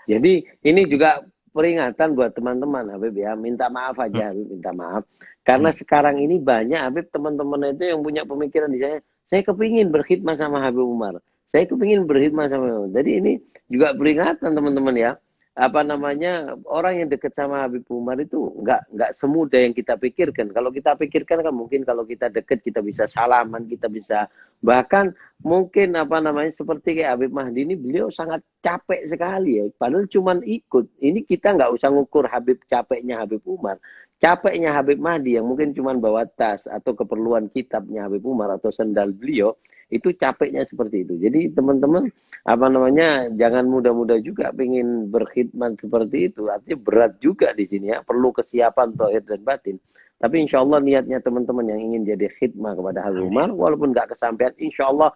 Jadi ini juga peringatan buat teman-teman Habib ya, minta maaf aja Habib, minta maaf. Karena sekarang ini banyak Habib teman-teman itu yang punya pemikiran di saya kepingin berkhidmat sama Habib Umar. Saya kepingin berkhidmat sama Habib Umar. Jadi ini juga peringatan teman-teman ya. Apa namanya, orang yang dekat sama Habib Umar itu nggak semudah yang kita pikirkan. Kalau kita pikirkan kan mungkin kalau kita dekat kita bisa salaman, kita bisa bahkan mungkin apa namanya seperti kayak Habib Mahdi ini beliau sangat capek sekali ya. Padahal cuman ikut. Ini kita nggak usah ngukur Habib capeknya Habib Umar. Capeknya Habib Mahdi yang mungkin cuman bawa tas atau keperluan kitabnya Habib Umar atau sendal beliau itu capeknya seperti itu. Jadi teman-teman apa namanya jangan mudah-mudah juga pengen berkhidmat seperti itu. Artinya berat juga di sini ya. Perlu kesiapan zahir dan batin. Tapi insya Allah niatnya teman-teman yang ingin jadi khidmah kepada Habib Umar, walaupun nggak kesampaian, insya Allah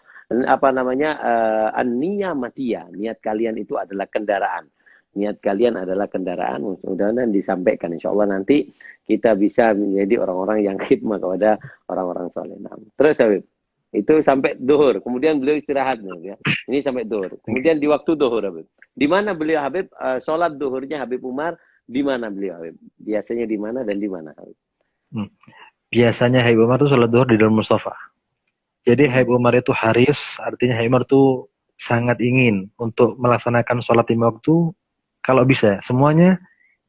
apa namanya an-niyah matiyah. Niat kalian itu adalah kendaraan. Niat kalian adalah kendaraan. Mudah-mudahan disampaikan. Insya Allah nanti kita bisa menjadi orang-orang yang khidmah kepada orang-orang soleh. Terus Habib. Itu sampai duhur. Kemudian beliau istirahat. Ya. Ini sampai duhur. Kemudian di waktu duhur Habib. Di mana beliau Habib? Sholat duhurnya Habib Umar. Di mana beliau Habib? Biasanya di mana dan di mana Habib? Biasanya Habib Umar itu sholat duhur di Darul Mustafa. Jadi Habib Umar itu haris, artinya Habib Umar itu sangat ingin untuk melaksanakan sholat lima waktu, kalau bisa semuanya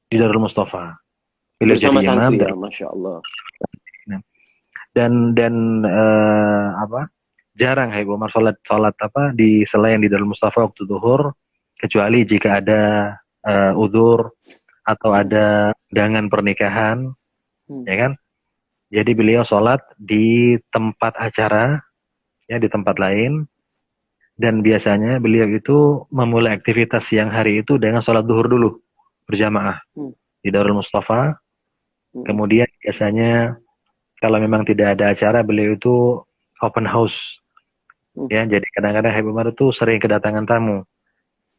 di Darul Mustafa. Beliau bersama jadi imam, santri ya, Masya Allah. Dan jarang Habib Umar sholat apa di selain di Darul Mustafa waktu duhur, kecuali jika ada udzur atau ada undangan pernikahan, ya kan? Jadi beliau sholat di tempat acara, ya di tempat lain, dan biasanya beliau itu memulai aktivitas siang hari itu dengan sholat duhur dulu berjamaah di Darul Mustafa. Kemudian biasanya kalau memang tidak ada acara, beliau itu open house, ya. Jadi kadang-kadang Habib Umar itu sering kedatangan tamu,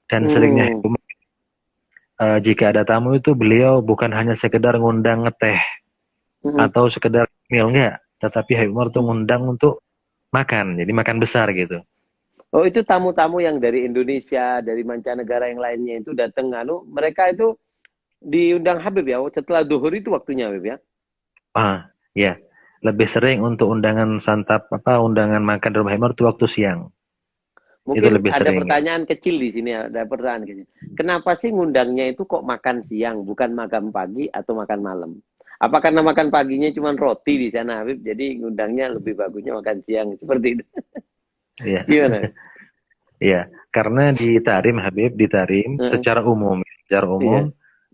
dan seringnya Habib Umar, jika ada tamu itu beliau bukan hanya sekedar ngundang ngeteh atau sekedar meal, enggak, tetapi Habib Umar itu ngundang untuk makan, jadi makan besar gitu. Oh, itu tamu-tamu yang dari Indonesia, dari mancanegara yang lainnya itu datang, mereka itu diundang Habib ya, setelah duhur itu waktunya Habib ya? Ya, lebih sering untuk undangan santap undangan makan di rumah Habib Umar itu waktu siang. Mungkin itu lebih ada sering, pertanyaan kecil di sini, ada pertanyaan kecil. Kenapa sih ngundangnya itu kok makan siang, bukan makan pagi atau makan malam? Apa karena makan paginya cuma roti di sana Habib, jadi ngundangnya lebih bagusnya makan siang seperti itu? Iya. Gimana? Iya, karena di Tarim Habib, di Tarim secara umum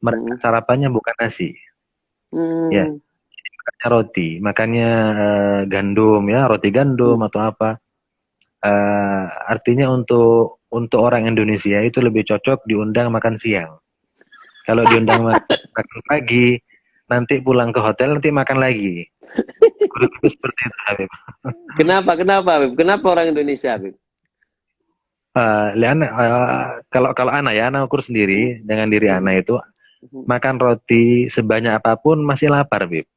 mereka sarapannya bukan nasi. Ya, makannya roti, makannya gandum ya, roti gandum atau apa. Artinya untuk orang Indonesia itu lebih cocok diundang makan siang. Kalau diundang makan pagi, nanti pulang ke hotel nanti makan lagi. Itu seperti itu Habib. Kenapa Habib? Kenapa orang Indonesia Habib? Kalau anak ukur sendiri dengan diri anak itu makan roti sebanyak apapun masih lapar, Bib.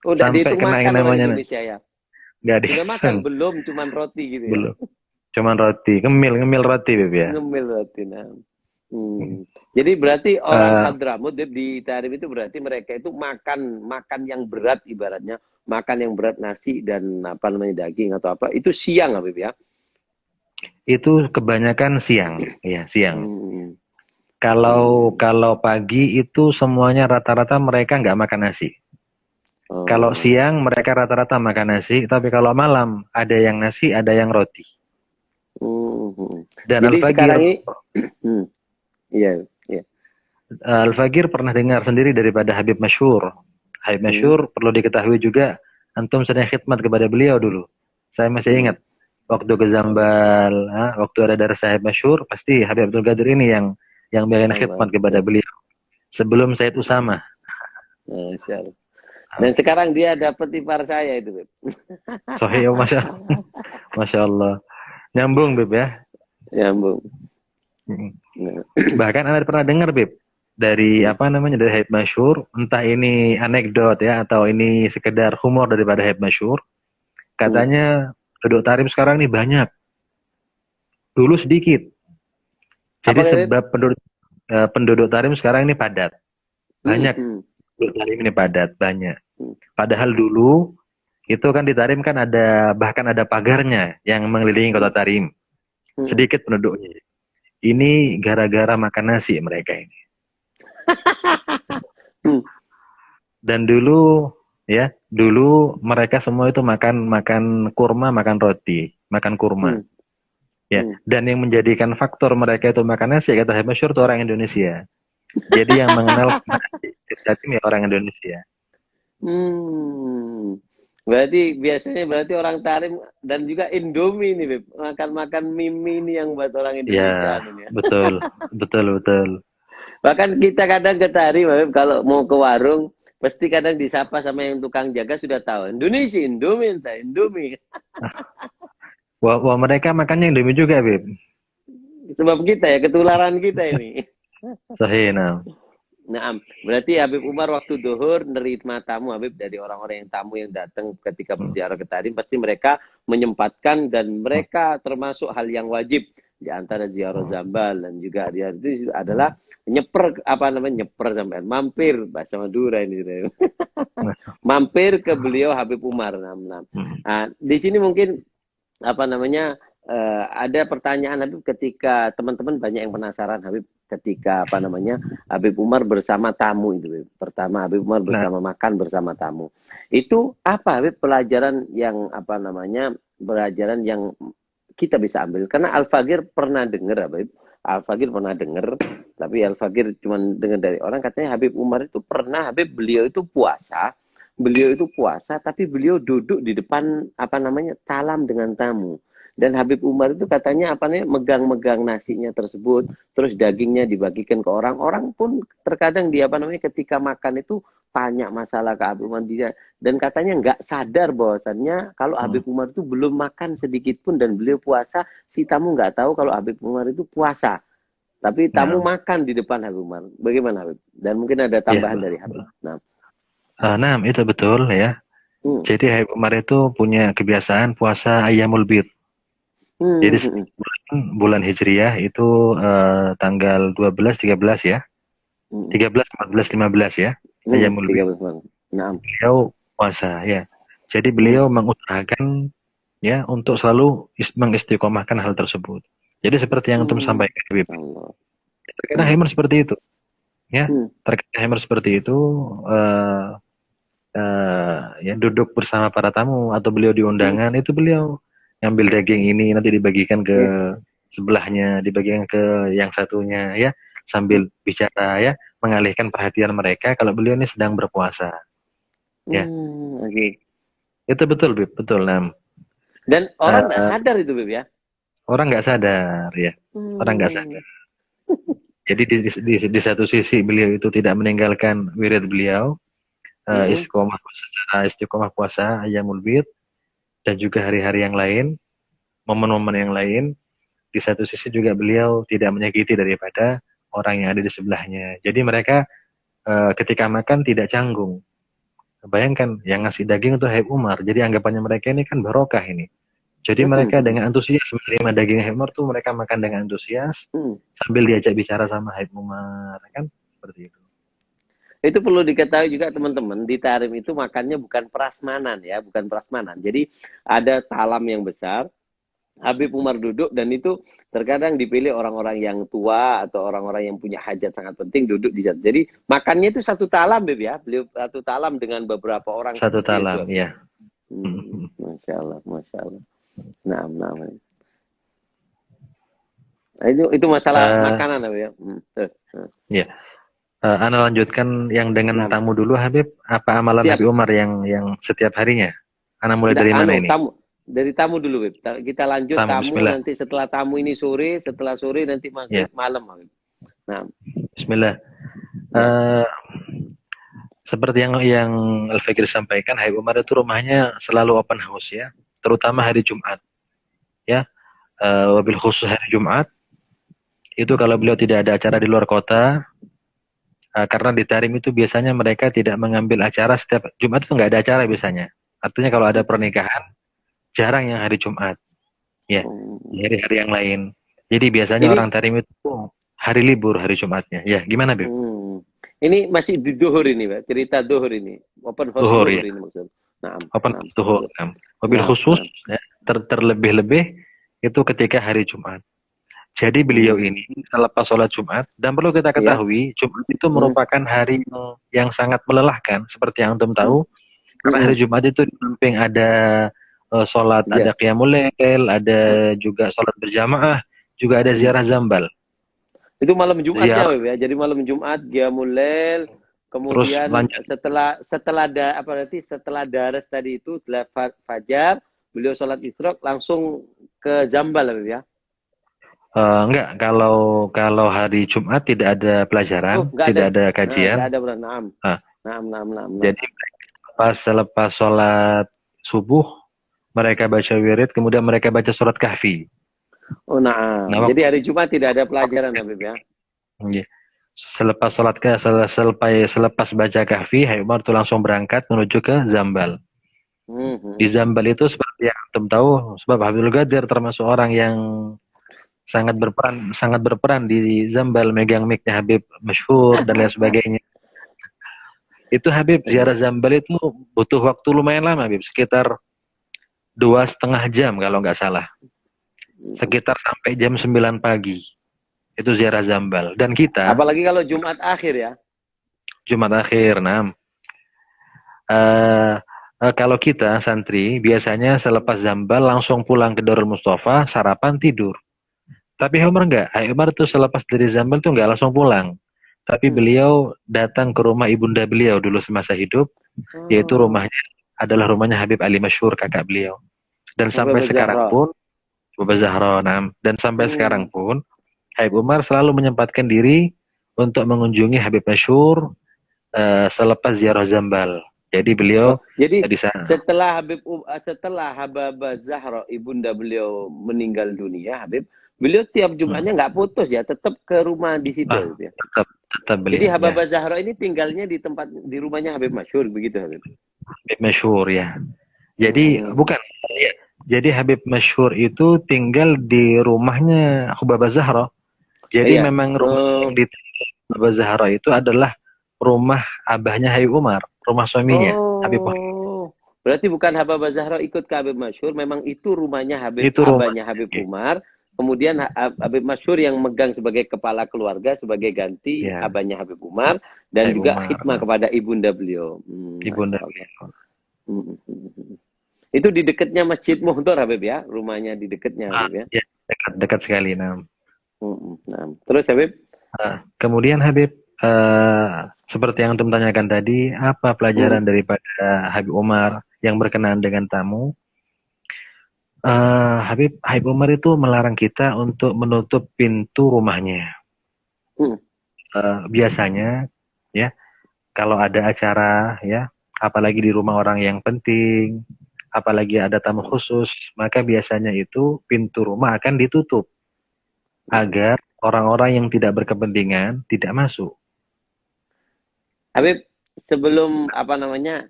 Oh, sampai kena yang namanya Indonesia ya. Nggak sudah makan belum, cuman roti gitu ya. Belum. Cuman roti, ngemil roti, Bib ya. Ngemil roti. Jadi berarti orang Hadramut di Tarim itu berarti mereka itu makan yang berat, ibaratnya makan yang berat, nasi dan daging atau apa, itu siang Habib ya. Itu kebanyakan siang, ya siang. Kalau pagi itu semuanya rata-rata mereka nggak makan nasi. Kalau siang mereka rata-rata makan nasi, tapi kalau malam ada yang nasi, ada yang roti. Dan jadi sekarang ini, iya. Al-Fagir pernah dengar sendiri daripada Habib Masyhur. Habib Masyhur perlu diketahui juga, antum sedang khidmat kepada beliau dulu. Saya masih ingat waktu ke Zambal, waktu ada darah Habib Masyhur, pasti Habib Abdul Qadir ini yang bikin khidmat kepada beliau sebelum Said Usama. Masya Allah. Dan sekarang dia dapat ipar saya itu, Beb. Sahih, Masya Allah. Nyambung, Beb ya? Nyambung. Bahkan Anda pernah dengar, Beb, dari dari Habib Masyhur, entah ini anekdot ya atau ini sekedar humor daripada Habib Masyhur. Katanya penduduk Tarim sekarang ini banyak. Dulu sedikit. Jadi sebab penduduk Tarim sekarang ini padat. Banyak. Penduduk Tarim ini padat, banyak. Padahal dulu itu kan di Tarim kan bahkan ada pagarnya yang mengelilingi kota Tarim. Sedikit penduduknya. Ini gara-gara makan nasi mereka ini. Dan dulu mereka semua itu makan kurma, makan roti, makan kurma. Ya, dan yang menjadikan faktor mereka itu makan nasi, kata Habib Masyhur, itu orang Indonesia. Jadi yang mengenal nasi ya orang Indonesia. Berarti biasanya orang Tarim dan juga Indomie nih, Beb. Makan mie ini yang buat orang Indonesia. Ya, betul. Bahkan kita kadang ke Tarim, Beb, kalau mau ke warung, pasti kadang disapa sama yang tukang jaga sudah tahu. Indomie, entah Indomie. Wah, mereka makannya Indomie juga, Beb. Sebab kita ya, ketularan kita ini. Sahih, Nah, berarti Habib Umar waktu duhur nerima tamu, Habib, dari orang-orang yang tamu yang datang ketika berziarah ke Tarim, pasti mereka menyempatkan dan mereka termasuk hal yang wajib di antara ziarah Zambal dan juga dia itu adalah nyeper sampai mampir bahasa Madura ini. Mampir ke beliau Habib Umar. Nah, di sini mungkin ada pertanyaan Habib ketika teman-teman banyak yang penasaran Habib ketika Habib Umar bersama tamu itu, Habib. Pertama Habib Umar bersama makan bersama tamu. Itu apa, Habib, pelajaran yang pelajaran yang kita bisa ambil? Karena Al-Fagir pernah dengar, Habib. Al-Fagir pernah dengar, tapi Al-Fagir cuma dengar dari orang, katanya Habib Umar itu pernah, Habib, beliau itu puasa, tapi beliau duduk di depan talam dengan tamu. Dan Habib Umar itu katanya megang-megang nasinya tersebut, terus dagingnya dibagikan ke orang. Orang pun terkadang dia ketika makan itu tanya masalah ke Habib Umar dan katanya nggak sadar bahwasannya kalau Habib Umar itu belum makan sedikit pun dan beliau puasa, si tamu nggak tahu kalau Habib Umar itu puasa. Tapi tamu makan di depan Habib Umar. Bagaimana, Habib? Dan mungkin ada tambahan dari Habib. Nah, itu betul ya. Jadi Habib Umar itu punya kebiasaan puasa Ayyamul Bid. Jadi bulan Hijriyah itu tanggal 12, 13 ya. 13, 14, 15 ya. Ayyamul Bid. Beliau puasa ya. Jadi beliau mengusahakan ya untuk selalu mengistiqomahkan hal tersebut. Jadi seperti yang antum sampaikan, Habib. Terkadang Hammer seperti itu. Ya, terkadang Hammer seperti itu ya duduk bersama para tamu atau beliau di undangan, itu beliau ngambil daging ini nanti dibagikan ke sebelahnya, dibagikan ke yang satunya ya, sambil bicara ya, mengalihkan perhatian mereka kalau beliau ini sedang berpuasa. Ya. Itu betul, Bib, betul, Nam. Dan orang nggak sadar itu, Bib, ya? Orang nggak sadar ya. Orang nggak sadar. Jadi di satu sisi beliau itu tidak meninggalkan wirid beliau, istiqomah puasa Ayyamul Bid, dan juga hari-hari yang lain, momen-momen yang lain. Di satu sisi juga beliau tidak menyakiti daripada orang yang ada di sebelahnya. Jadi mereka ketika makan tidak canggung. Bayangkan yang ngasih daging itu Habib Umar. Jadi anggapannya mereka ini kan barokah ini. Jadi mereka dengan antusias menerima daging Habib Umar tuh, mereka makan dengan antusias sambil diajak bicara sama Habib Umar, kan seperti itu. Itu perlu diketahui juga teman-teman, di Tarim itu makannya bukan prasmanan ya, bukan prasmanan. Jadi ada talam yang besar, Habib Umar duduk, dan itu terkadang dipilih orang-orang yang tua atau orang-orang yang punya hajat sangat penting duduk di sana. Jadi makannya itu satu talam, Beb, ya. Beliau satu talam dengan beberapa orang. Satu talam, ya. Masya Allah, Masya Allah. Nah. Itu masalah makanan, Beb, ya. Ya. Ana lanjutkan yang dengan Nah, tamu dulu Habib. Apa amalan siap. Habib Umar yang setiap harinya? Ana mulai Nggak, dari mana ini? tamu. Dari tamu dulu, Wib. Kita lanjut Tamu, tamu, Bismillah. nanti setelah tamu ini sore, setelah sore nanti Ya, maghrib, malam, Wib. Nah, Bismillah. nah. Eh, Seperti yang Al-Fakir sampaikan, Habib Umar itu rumahnya selalu open house ya, terutama hari Jumat. Ya, wabil khusus hari Jumat itu kalau beliau tidak ada acara di luar kota, karena di Tarim itu biasanya mereka tidak mengambil acara setiap Jumat itu nggak ada acara biasanya. Artinya kalau ada pernikahan jarang yang hari Jumat. Ya, di hari-hari yang lain. Jadi biasanya Ini orang Tarim itu hari libur hari Jumatnya. Ya, gimana, Bib? ini masih di Duhur ini, Pak. Cerita Duhur ini. Open house Zuhur Duhur ya. ini maksud. Nah, Open nah, Zuhur. Mobil nah, khusus nah. ya, terlebih-lebih itu ketika hari Jumat. Jadi beliau Hmm, ini selepas sholat Jumat, dan perlu kita iya. ketahui, Jumat itu Hmm, merupakan hari yang sangat melelahkan, seperti yang antum hmm, tahu, karena hari hmm, Jumat itu di samping ada sholat, iya. ada qiyamul lail, ada juga sholat berjamaah, juga ada Hmm. ziarah zambal. Itu malam Jumatnya, Ziarah, Wib, ya. Jadi malam Jumat Qiyamul Lail, terus kemudian lanjut, setelah daras tadi itu fajar, beliau sholat isyraq langsung ke Zambal, Wib, ya. enggak, kalau hari Jumat tidak ada Oh, pelajaran, nggak ada. tidak ada Nah, nggak kajian. ada benar. Naam. Nah, Naam, naam, naam, naam. jadi selepas sholat subuh, mereka baca wirid, kemudian mereka baca surat kahfi. Oh, naam. Nah, Jadi waktu hari Jumat tidak ada pelajaran, Habib, ya. iya. Selepas sholat selepas baca kahfi, Hayy Umar tuh langsung berangkat menuju ke Zambal. Hmm, Di hmm. Zambal itu seperti yang antum tahu, sebab Habibul Ghadir termasuk orang yang sangat berperan di Zambal, megang mic-nya Habib Masyhur dan lain sebagainya. Itu Habib ziarah Zambal itu butuh waktu lumayan lama, Habib, sekitar 2,5 jam kalau nggak salah. Sekitar sampai jam 9 pagi. Itu ziarah Zambal. Dan kita, Apalagi kalau Jumat akhir, ya. Jumat akhir, nah, kalau kita santri biasanya selepas Zambal langsung pulang ke Darul Mustafa, sarapan, tidur. Tapi Umar enggak. Umar tuh selepas dari Zambal tuh enggak langsung pulang. Tapi Hmm. beliau datang ke rumah ibunda beliau dulu semasa hidup, yaitu Oh, rumahnya adalah rumahnya Habib Ali Masyhur, kakak beliau. Dan sampai Habib sekarang Zahra. pun, Bapak Zahra, nah, dan sampai sekarang Hmm. pun Habib Umar selalu menyempatkan diri untuk mengunjungi Habib Masyhur selepas ziarah Zambal. Jadi Oh, beliau jadi di sana. setelah Habibah Zahra ibunda beliau meninggal dunia, Habib, beliau tiap Hmm. Jumatnya nggak putus ya, tetap ke rumah di situ, Ah, Habib, ya. tetap Jadi beliau ya. Habibah Zahra ini tinggalnya di rumahnya Habib Masyhur begitu, Habib. Habib Masyhur ya. Jadi Hmm. bukan ya. Jadi Habib Masyhur itu tinggal di rumahnya Hubabah Zahra. Jadi Iya. memang rumah yang Oh, di Hubabah Zahra itu adalah rumah abahnya Habib Umar, rumah suaminya Habib Umar. oh, berarti bukan Habibah Zahra ikut ke Habib Masyhur, memang itu rumahnya Habib Itu abahnya rumahnya. Habib Umar. Kemudian Habib Masyhur yang megang sebagai kepala keluarga, sebagai ganti Ya, abahnya Habib Umar, dan Habib juga Umar. khidmah Nah, kepada ibunda beliau. ibunda Masya Allah. beliau. Itu di dekatnya Masjid Muhdar, Habib, ya, rumahnya di dekatnya, Habib, ya. Ya, dekat sekali. Nah, Nah, terus, Habib. kemudian Habib, seperti yang antum tanyakan tadi, apa Hmm. pelajaran daripada Habib Umar yang berkenaan dengan tamu? Habib Umar itu melarang kita untuk menutup pintu rumahnya. Hmm. Biasanya, ya, kalau ada acara, ya, apalagi di rumah orang yang penting, apalagi ada tamu khusus, maka biasanya itu pintu rumah akan ditutup agar orang-orang yang tidak berkepentingan tidak masuk. Habib, sebelum apa namanya,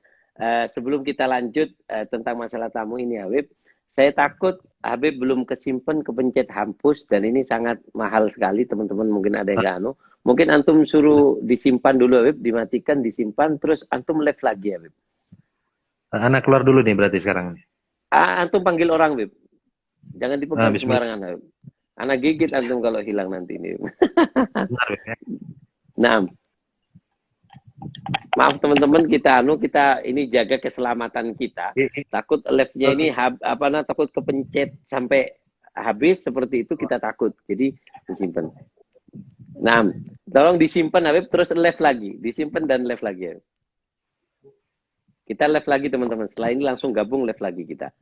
sebelum kita lanjut tentang masalah tamu ini, Habib, saya takut Habib belum kepencet hapus, dan ini sangat mahal sekali, teman-teman. Mungkin ada yang nggak anu. Mungkin antum suruh disimpan dulu, Habib, dimatikan, disimpan, terus antum live lagi, Habib. Anak keluar dulu nih berarti sekarang. Antum panggil orang, Habib. Jangan dipegang Bismillah. sembarangan, Habib. Anak gigit antum kalau hilang nanti ini. Benar, ya. Nah, maaf teman-teman, kita ini jaga keselamatan kita. Takut live-nya ini takut kepencet sampai habis seperti itu, kita takut. Jadi disimpan. Nah, tolong disimpan Habib, terus live lagi, disimpan dan live lagi. Kita live lagi teman-teman. Setelah ini langsung gabung live lagi kita.